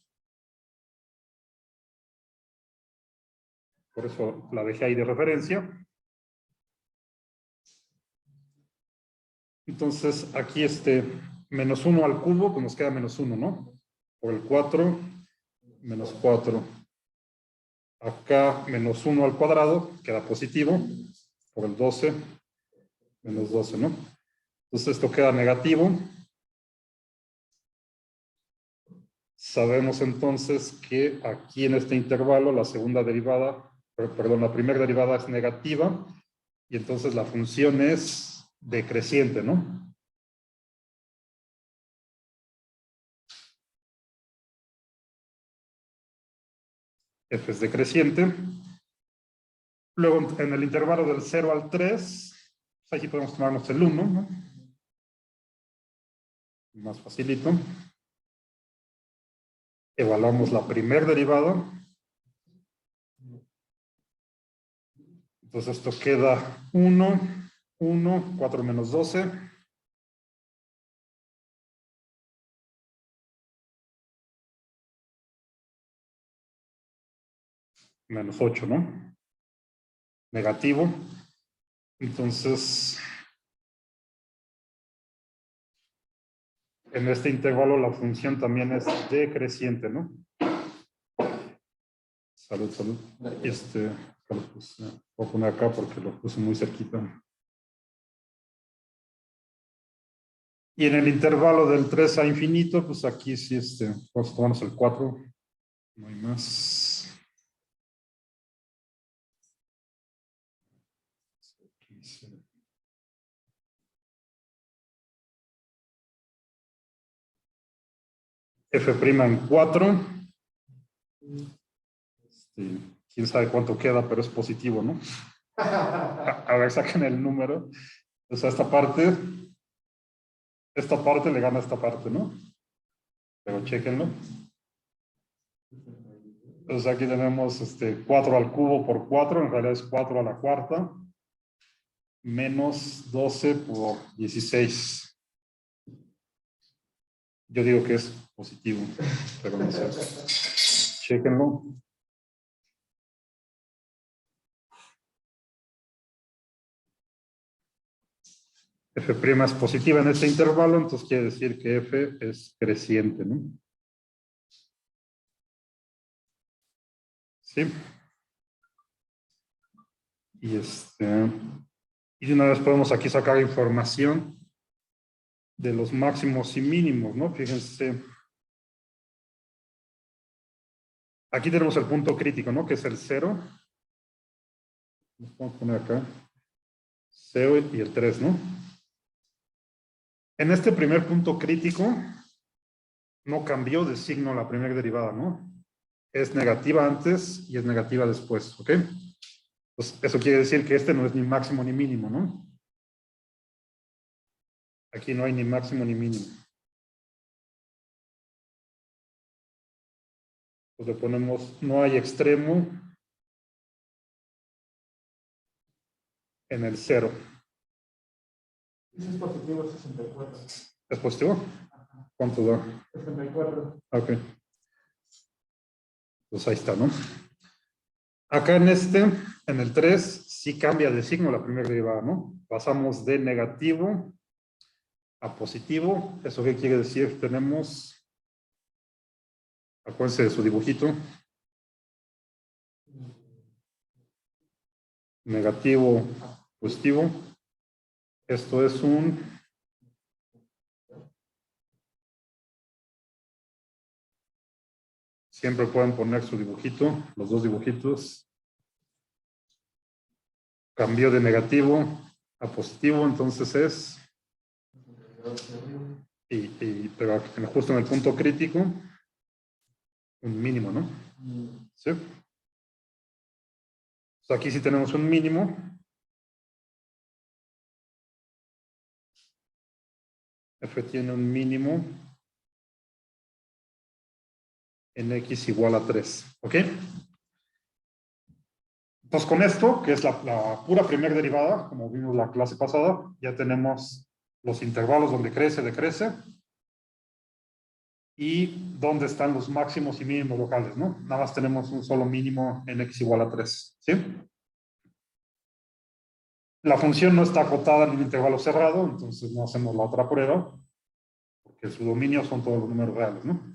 Por eso la dejé ahí de referencia. Entonces, aquí menos 1 al cubo, pues nos queda menos 1, ¿no? Por el 4, menos 4. Acá, menos 1 al cuadrado, queda positivo. Por el 12, menos 12, ¿no? Entonces, esto queda negativo. Sabemos entonces que aquí en este intervalo la segunda derivada, perdón, la primera derivada es negativa y entonces la función es decreciente, ¿no? F es decreciente. Luego, en el intervalo del 0 al 3, pues aquí podemos tomarnos el 1, ¿no? Más facilito. Evaluamos la primera derivada. Entonces esto queda 1, 1, 4 menos 12. Menos 8, ¿no? Negativo. Entonces, en este intervalo la función también es decreciente, ¿no? Salud, salud. Voy a poner acá porque lo puse muy cerquita. Y en el intervalo del 3 a infinito, pues aquí sí, vamos a tomarnos el 4. No hay más. F' en 4. Quién sabe cuánto queda, pero es positivo, ¿no? A ver, saquen el número. O sea, esta parte le gana a esta parte, ¿no? Pero chéquenlo. Entonces aquí tenemos 4 al cubo por 4, en realidad es 4 a la cuarta, menos 12 por 16. Yo digo que es positivo, pero no sé. Chéquenlo. F' es positiva en este intervalo, entonces quiere decir que F es creciente, ¿no? Sí. Y y de una vez podemos aquí sacar información de los máximos y mínimos, ¿no? Fíjense. Aquí tenemos el punto crítico, ¿no? Que es el 0. Vamos a poner acá. 0 y el 3, ¿no? En este primer punto crítico no cambió de signo la primera derivada, ¿no? Es negativa antes y es negativa después, ¿ok? Pues eso quiere decir que no es ni máximo ni mínimo, ¿no? Aquí no hay ni máximo ni mínimo. Pues le ponemos no hay extremo en el 0. Ese es positivo 64. ¿Es positivo? ¿Cuánto da? 64. Ok. Pues ahí está, ¿no? Acá en el 3, sí cambia de signo la primera derivada, ¿no? Pasamos de negativo a positivo. ¿Eso qué quiere decir? Tenemos, acuérdense de su dibujito, negativo, positivo. Esto es un siempre pueden poner su dibujito, los dos dibujitos. Cambió de negativo a positivo, entonces es, pero justo en el punto crítico, un mínimo, ¿no? ¿Sí? Pues aquí sí tenemos un mínimo. F tiene un mínimo en x igual a 3. ¿Ok? Entonces con esto, que es la pura primera derivada, como vimos la clase pasada, ya tenemos los intervalos donde crece, decrece, y dónde están los máximos y mínimos locales, ¿no? Nada más tenemos un solo mínimo en x igual a 3. ¿Sí? La función no está acotada en un intervalo cerrado, entonces no hacemos la otra prueba, porque su dominio son todos los números reales, ¿no?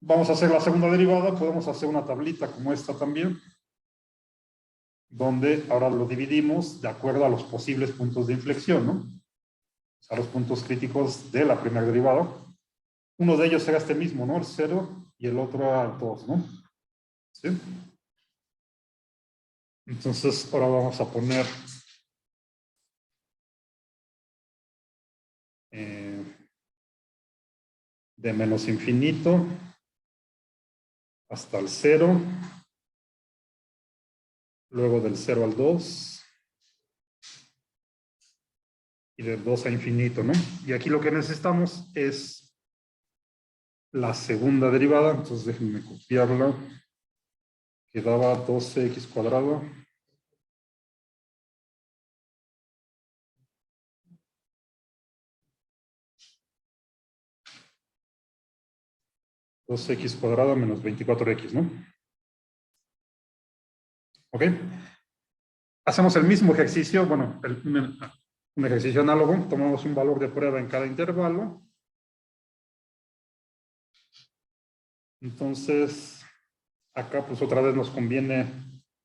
Vamos a hacer la segunda derivada, podemos hacer una tablita como esta también, donde ahora lo dividimos de acuerdo a los posibles puntos de inflexión, ¿no? O sea, los puntos críticos de la primera derivada. Uno de ellos será este mismo, ¿no? El 0 y el otro el 2, ¿no? ¿Sí? Entonces, ahora vamos a poner de menos infinito hasta el 0, luego del 0 al 2, y del 2 a infinito, ¿no? Y aquí lo que necesitamos es la segunda derivada, entonces déjenme copiarla, que daba 12x cuadrado. 2x cuadrado menos 24x, ¿no? ¿Ok? Hacemos el mismo ejercicio, bueno, un ejercicio análogo, tomamos un valor de prueba en cada intervalo. Entonces, acá pues otra vez nos conviene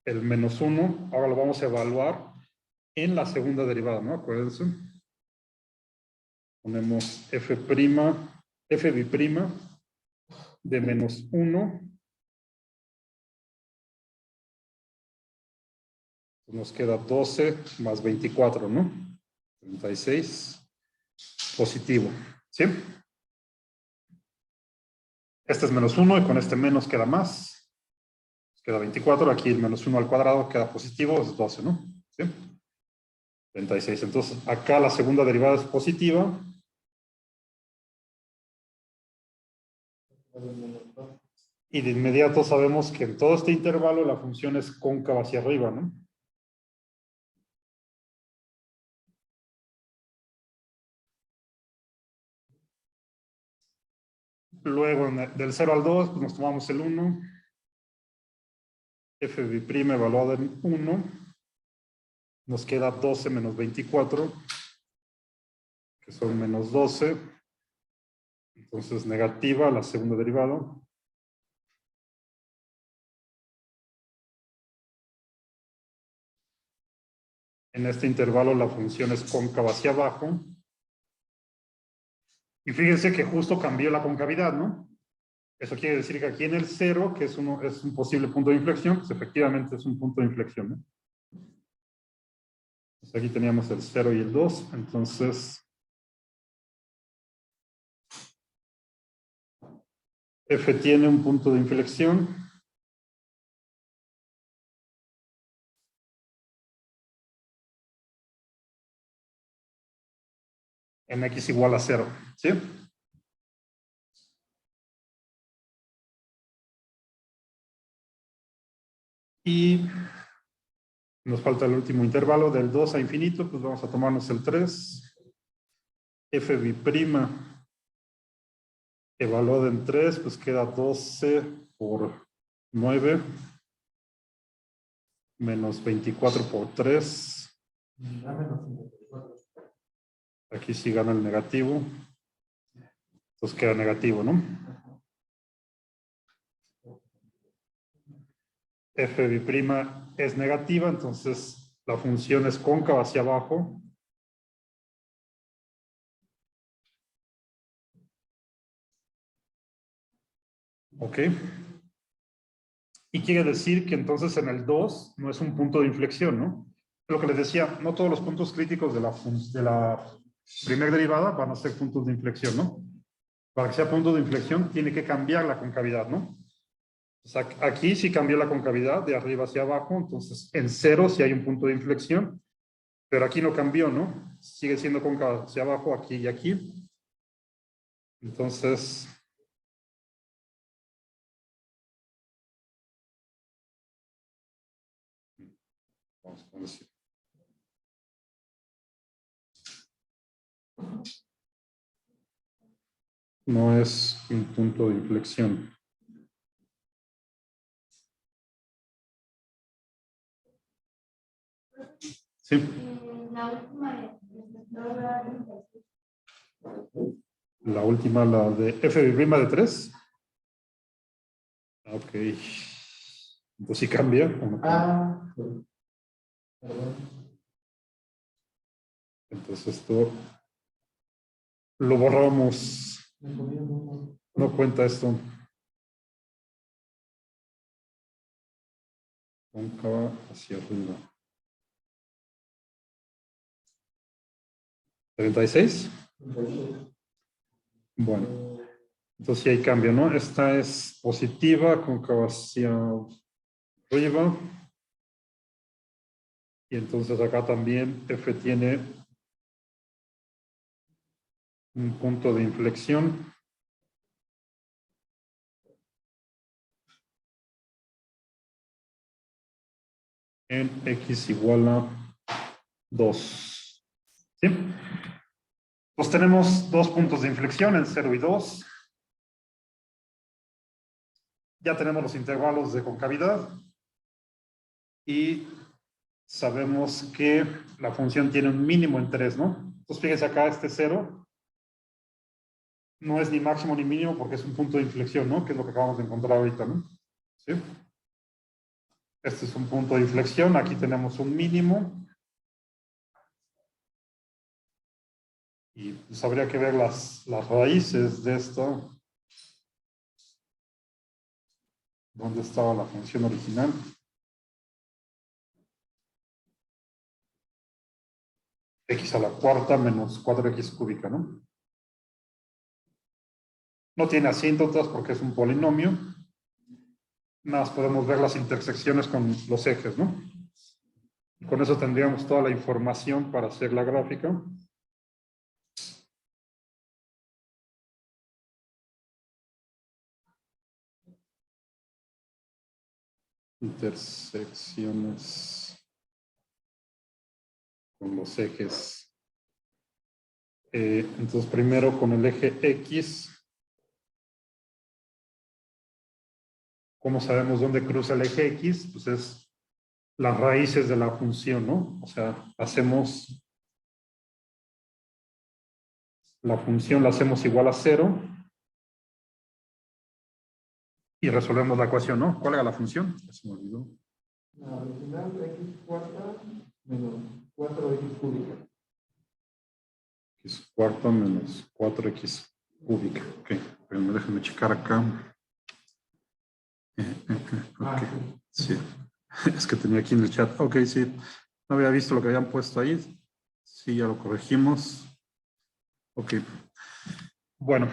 el menos 1, ahora lo vamos a evaluar en la segunda derivada, ¿no? Acuérdense. Ponemos f' de menos 1. Nos queda 12 más 24, ¿no? 36. Positivo. ¿Sí? Este es menos 1 y con este menos queda más. Queda 24. Aquí el menos 1 al cuadrado queda positivo, es 12, ¿no? ¿Sí? 36. Entonces, acá la segunda derivada es positiva. Y de inmediato sabemos que en todo este intervalo la función es cóncava hacia arriba, ¿no? Luego, del 0 al 2, pues nos tomamos el 1. f' evaluado en 1. Nos queda 12 menos 24, que son menos 12. Entonces, negativa la segunda derivada. En este intervalo la función es cóncava hacia abajo. Y fíjense que justo cambió la concavidad, ¿no? Eso quiere decir que aquí en el 0, que es un posible punto de inflexión, pues efectivamente es un punto de inflexión, ¿no? Pues aquí teníamos el 0 y el 2, entonces f tiene un punto de inflexión en x igual a 0, ¿sí? Y nos falta el último intervalo del 2 a infinito, pues vamos a tomarnos el 3. F bi'prima evaluado en 3, pues queda 12 por 9 menos 24 por 3. Da menos 54. Aquí sí gana el negativo. Entonces queda negativo, ¿no? F bi'prima es negativa, entonces la función es cóncava hacia abajo. ¿Ok? Y quiere decir que entonces en el 2 no es un punto de inflexión, ¿no? Lo que les decía, no todos los puntos críticos de la primera derivada van a ser puntos de inflexión, ¿no? Para que sea punto de inflexión tiene que cambiar la concavidad, ¿no? O sea, aquí sí cambió la concavidad de arriba hacia abajo, entonces en 0 sí hay un punto de inflexión, pero aquí no cambió, ¿no? Sigue siendo cóncava hacia abajo, aquí y aquí. Entonces, vamos a decir. No es un punto de inflexión. Sí. La última, la de F bi'prima de 3. Ok. Entonces sí cambia. ¿O no cambia? Perdón. Entonces esto lo borramos. No cuenta esto. Cóncava hacia arriba. 36. Bueno, entonces sí hay cambio, ¿no? Esta es positiva, cóncava hacia arriba. Y entonces acá también F tiene un punto de inflexión. En X igual a 2. ¿Sí? Pues tenemos dos puntos de inflexión, en 0 y 2. Ya tenemos los intervalos de concavidad. Y sabemos que la función tiene un mínimo en 3, ¿no? Entonces fíjense acá, este 0 no es ni máximo ni mínimo porque es un punto de inflexión, ¿no? Que es lo que acabamos de encontrar ahorita, ¿no? ¿Sí? Este es un punto de inflexión, aquí tenemos un mínimo. Y pues habría que ver las raíces de esto. ¿Dónde estaba la función original? X a la cuarta menos 4x cúbica, ¿no? No tiene asíntotas porque es un polinomio. Nada más podemos ver las intersecciones con los ejes, ¿no? Y con eso tendríamos toda la información para hacer la gráfica. Intersecciones con los ejes. Entonces, primero con el eje X. ¿Cómo sabemos dónde cruza el eje X? Pues es las raíces de la función, ¿no? O sea, hacemos la función, la hacemos igual a 0 y resolvemos la ecuación, ¿no? ¿Cuál era la función? Se me olvidó. La original X cuarta menos 4x cúbica. X cuarta menos 4x cúbica. Ok, pero déjenme checar acá. Ok, sí. Es que tenía aquí en el chat. Ok, sí. No había visto lo que habían puesto ahí. Sí, ya lo corregimos. Ok. Bueno,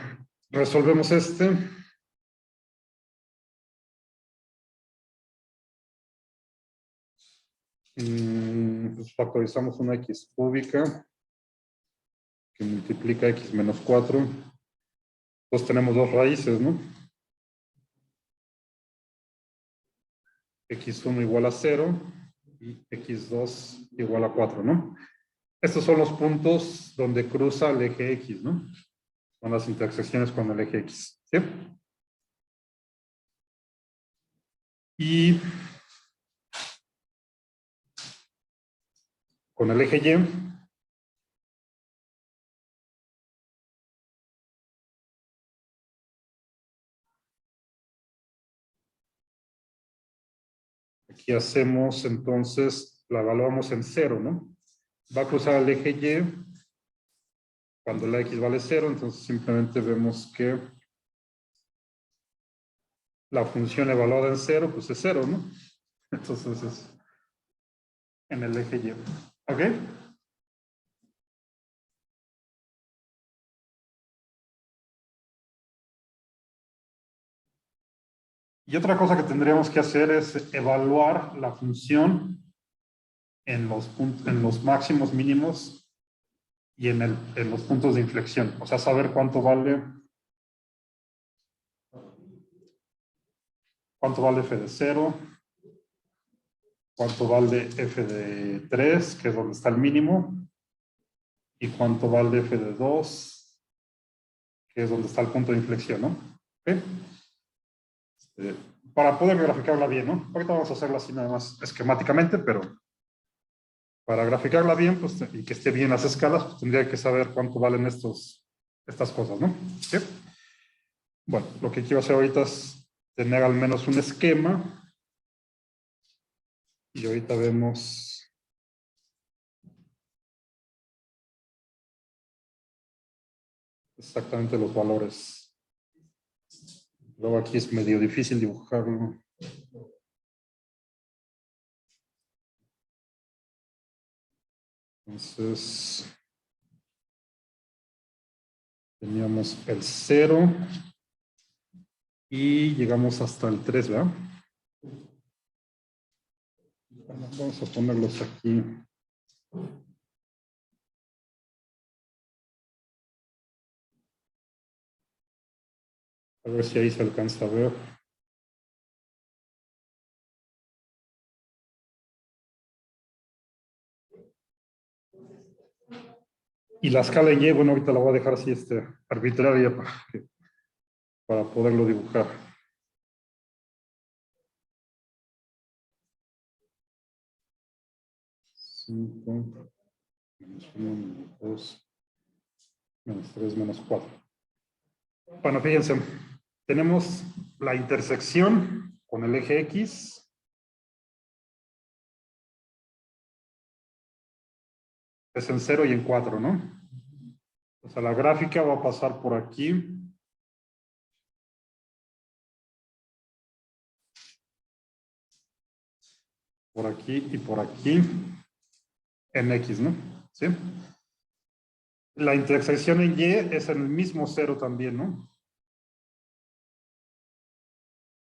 resolvemos este. Pues factorizamos una x cúbica que multiplica x menos 4. Entonces tenemos dos raíces, ¿no? x1 igual a 0 y x2 igual a 4, ¿no? Estos son los puntos donde cruza el eje X, ¿no? Son las intersecciones con el eje X, ¿sí? Y con el eje Y, aquí hacemos entonces, la evaluamos en 0, ¿no? Va a cruzar el eje Y cuando la X vale 0, entonces simplemente vemos que la función evaluada en 0, pues es 0, ¿no? Entonces es en el eje Y. ¿Ok? Y otra cosa que tendríamos que hacer es evaluar la función en los máximos, mínimos y en los puntos de inflexión. O sea, saber cuánto vale f de 0, cuánto vale f de 3, que es donde está el mínimo, y cuánto vale f de 2, que es donde está el punto de inflexión, ¿no? ¿Okay? Para poder graficarla bien, ¿no? Ahorita vamos a hacerla así nada más esquemáticamente, pero para graficarla bien, pues, y que esté bien las escalas, pues tendría que saber cuánto valen estas cosas, ¿no? ¿Sí? Bueno, lo que quiero hacer ahorita es tener al menos un esquema. Y ahorita vemos exactamente los valores. Luego aquí es medio difícil dibujarlo. Entonces, teníamos el 0 y llegamos hasta el 3, ¿verdad? Bueno, vamos a ponerlos aquí. A ver si ahí se alcanza a ver. Y la escala en Y, bueno, ahorita la voy a dejar así arbitraria para poderlo dibujar. 5, menos 1, menos 2, menos 3, menos 4. Bueno, fíjense, tenemos la intersección con el eje X. Es en 0 y en 4, ¿no? O sea, la gráfica va a pasar por aquí. Por aquí y por aquí. En X, ¿no? ¿Sí? La intersección en Y es en el mismo 0 también, ¿no?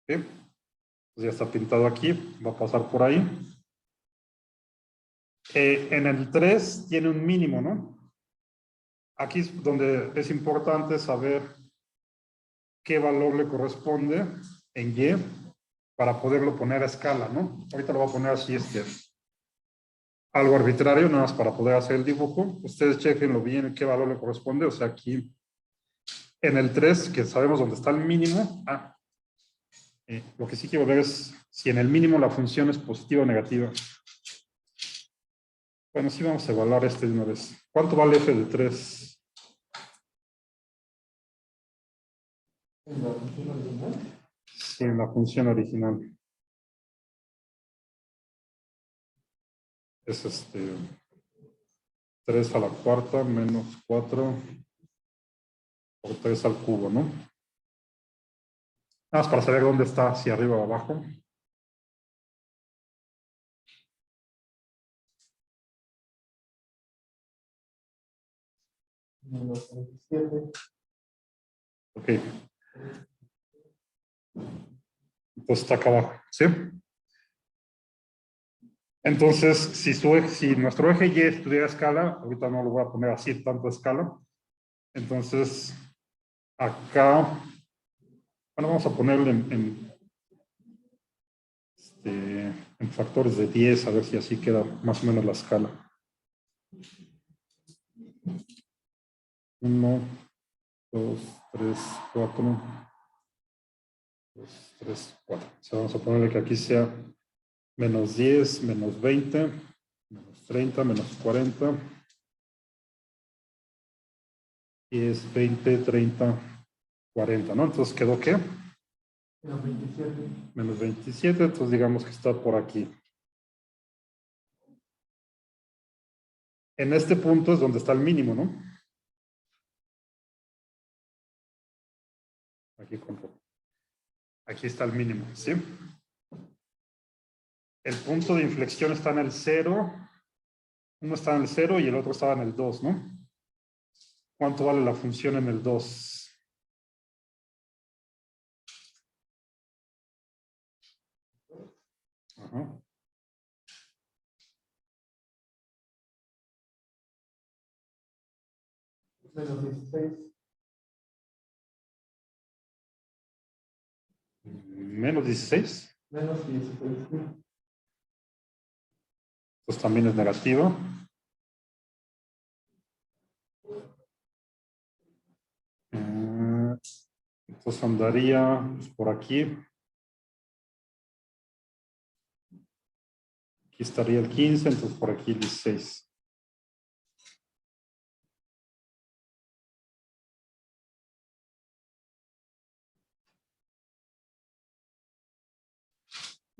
¿Sí? Pues ya está pintado aquí. Va a pasar por ahí. En el 3 tiene un mínimo, ¿no? Aquí es donde es importante saber qué valor le corresponde en Y para poderlo poner a escala, ¿no? Ahorita lo voy a poner así, algo arbitrario, nada más para poder hacer el dibujo. Ustedes chequenlo bien qué valor le corresponde. O sea, aquí en el 3, que sabemos dónde está el mínimo. Lo que sí quiero ver es si en el mínimo la función es positiva o negativa. Bueno, sí vamos a evaluar de una vez. ¿Cuánto vale f de 3? ¿En la función original? Sí, en la función original. Es 3 a la cuarta menos 4 por 3 al cubo, ¿no? Nada más para saber dónde está, si arriba o abajo. Menos 37. Ok. Entonces está acá abajo, ¿sí? Entonces, si nuestro eje Y estuviera a escala, ahorita no lo voy a poner así, tanto a escala. Entonces, acá, bueno, vamos a ponerle en factores de 10, a ver si así queda más o menos la escala. 1, 2, 3, 4. 2, 3, 4. O sea, vamos a ponerle que aquí sea menos 10, menos 20, menos 30, menos 40. Y es 20, 30, 40, ¿no? Entonces, ¿quedó qué? Menos 27. Menos 27, entonces digamos que está por aquí. En este punto es donde está el mínimo, ¿no? Aquí está el mínimo, ¿sí? El punto de inflexión está en el 0. Uno está en el 0 y el otro estaba en el 2, ¿no? ¿Cuánto vale la función en el 2? Ajá. Menos 16. Menos 16. Menos 16. Pues también es negativo. Entonces andaría pues, por aquí. Aquí estaría el 15, entonces por aquí el 16.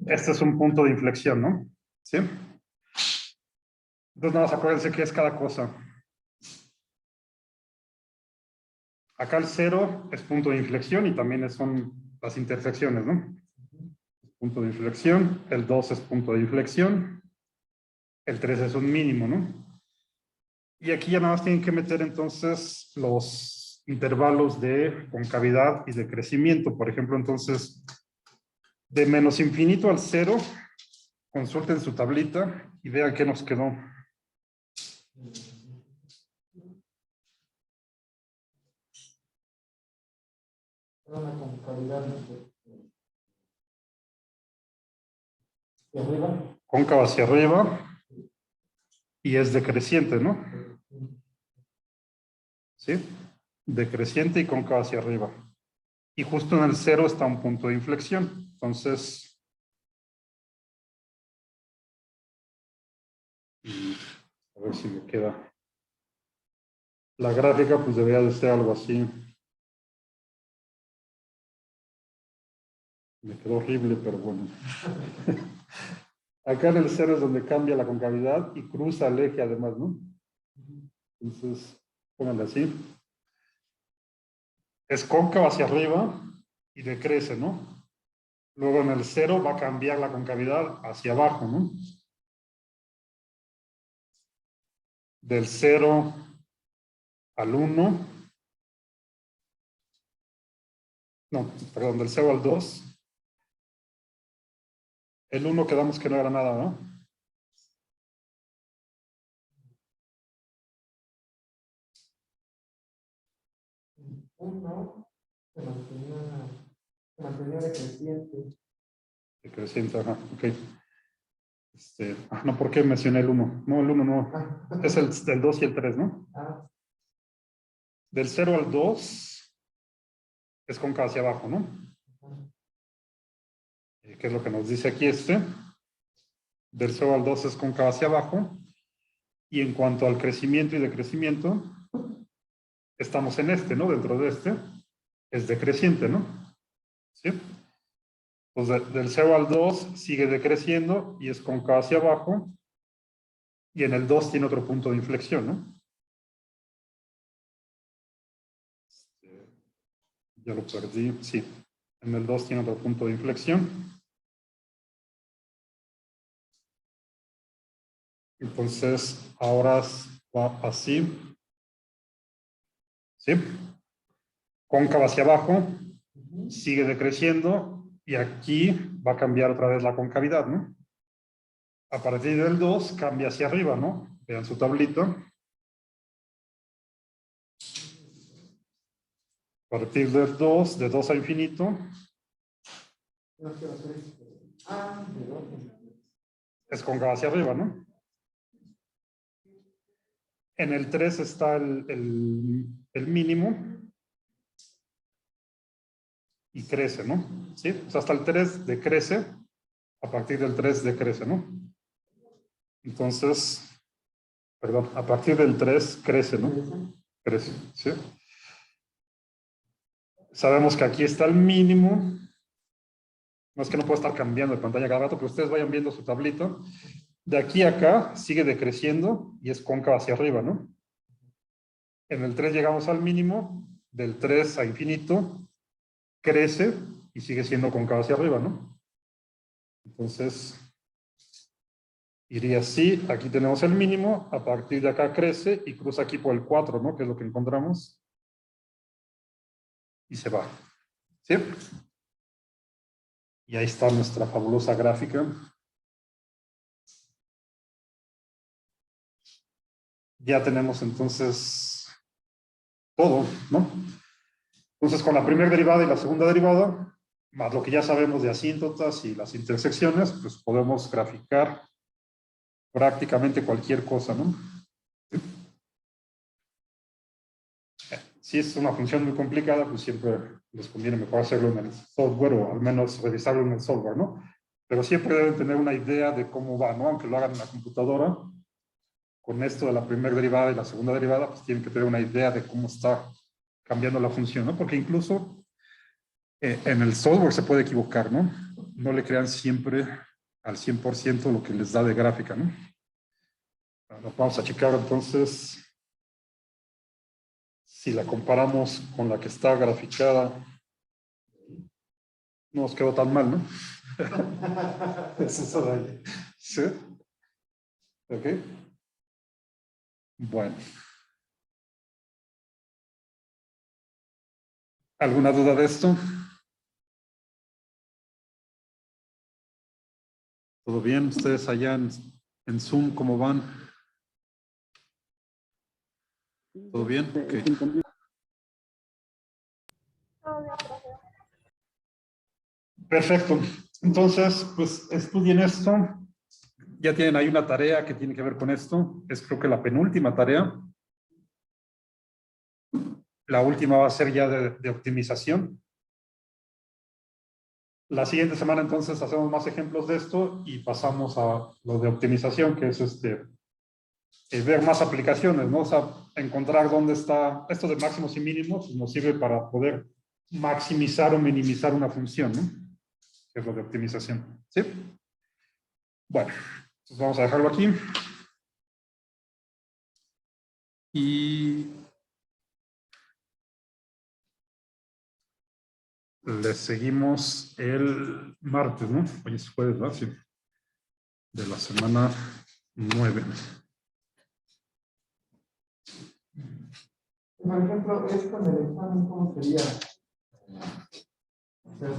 Este es un punto de inflexión, ¿no? ¿Sí? Entonces nada más acuérdense qué es cada cosa. Acá el 0 es punto de inflexión y también son las intersecciones, ¿no? Punto de inflexión. El 2 es punto de inflexión. El 3 es un mínimo, ¿no? Y aquí ya nada más tienen que meter entonces los intervalos de concavidad y de crecimiento. Por ejemplo, entonces, de menos infinito al 0, consulten su tablita y vean qué nos quedó. Una concavidad de arriba. Cóncava hacia arriba y es decreciente, ¿no? ¿Sí? Decreciente y cóncava hacia arriba. Y justo en el 0 está un punto de inflexión. Entonces, a ver si me queda. La gráfica pues debería de ser algo así. Me quedó horrible, pero bueno. Acá en el 0 es donde cambia la concavidad y cruza el eje además, ¿no? Entonces, pónganle así. Es cóncava hacia arriba y decrece, ¿no? Luego en el 0 va a cambiar la concavidad hacia abajo, ¿no? Del 0 al 1. No, perdón, del 0 al 2. El 1 quedamos que no era nada, ¿no? Uno se mantenía decreciente. Decreciente, ajá, ok. No, ¿por qué mencioné el 1? No, el 1 no. Es el 2 y el 3, ¿no? Del 0 al 2 es cóncava hacia abajo, ¿no? ¿Qué es lo que nos dice aquí este? Del 0 al 2 es cóncava hacia abajo. Y en cuanto al crecimiento y decrecimiento, estamos en este, ¿no? Dentro de este, es decreciente, ¿no? ¿Sí? Pues del 0 al 2 sigue decreciendo y es cóncava hacia abajo. Y en el 2 tiene otro punto de inflexión, ¿no? Ya lo perdí, sí. En el 2 tiene otro punto de inflexión. Entonces, ahora va así. ¿Sí? Cóncava hacia abajo, sigue decreciendo y aquí va a cambiar otra vez la concavidad, ¿no? A partir del 2 cambia hacia arriba, ¿no? Vean su tablita. A partir del 2, de 2 a infinito. No quiero hacer Ah, de dónde. Es cóncava hacia arriba, ¿no? En el 3 está el mínimo y crece, ¿no? ¿Sí? O sea, hasta el 3 decrece, a partir del 3 decrece, ¿no? Entonces, perdón, a partir del 3 crece, ¿no? Crece, ¿sí? Sabemos que aquí está el mínimo. No es que no pueda estar cambiando de pantalla cada rato, pero ustedes vayan viendo su tablito. De aquí a acá sigue decreciendo y es cóncava hacia arriba, ¿no? En el 3 llegamos al mínimo, del 3 a infinito, crece y sigue siendo cóncava hacia arriba, ¿no? Entonces, iría así, aquí tenemos el mínimo, a partir de acá crece y cruza aquí por el 4, ¿no? Que es lo que encontramos. Y se va, ¿sí? Y ahí está nuestra fabulosa gráfica. Ya tenemos entonces todo, ¿no? Entonces, con la primera derivada y la segunda derivada, más lo que ya sabemos de asíntotas y las intersecciones, pues podemos graficar prácticamente cualquier cosa, ¿no? Si es una función muy complicada, pues siempre les conviene mejor hacerlo en el software o al menos revisarlo en el software, ¿no? Pero siempre deben tener una idea de cómo va, ¿no? Aunque lo hagan en la computadora, con esto de la primera derivada y la segunda derivada, pues tienen que tener una idea de cómo está cambiando la función, ¿no? Porque incluso en el software se puede equivocar, ¿no? No le crean siempre al 100% lo que les da de gráfica, ¿no? Bueno, vamos a checar entonces si la comparamos con la que está graficada. No nos quedó tan mal, ¿no? Es eso de ahí. ¿Sí? ¿Ok? Bueno. ¿Alguna duda de esto? ¿Todo bien? ¿Ustedes allá en Zoom cómo van? ¿Todo bien? Ok. Perfecto. Entonces, pues estudien esto. Ya tienen ahí una tarea que tiene que ver con esto. Es creo que la penúltima tarea. La última va a ser ya de optimización. La siguiente semana entonces hacemos más ejemplos de esto y pasamos a lo de optimización, que es ver más aplicaciones, ¿no? O sea, encontrar dónde está esto de máximos y mínimos, pues nos sirve para poder maximizar o minimizar una función, ¿no? Que es lo de optimización. ¿Sí? Bueno, entonces vamos a dejarlo aquí. Y le seguimos el martes, ¿no? Hoy es jueves, ¿verdad? Sí. De la semana 9. Por ejemplo, esto en el examen, ¿cómo sería? O sea,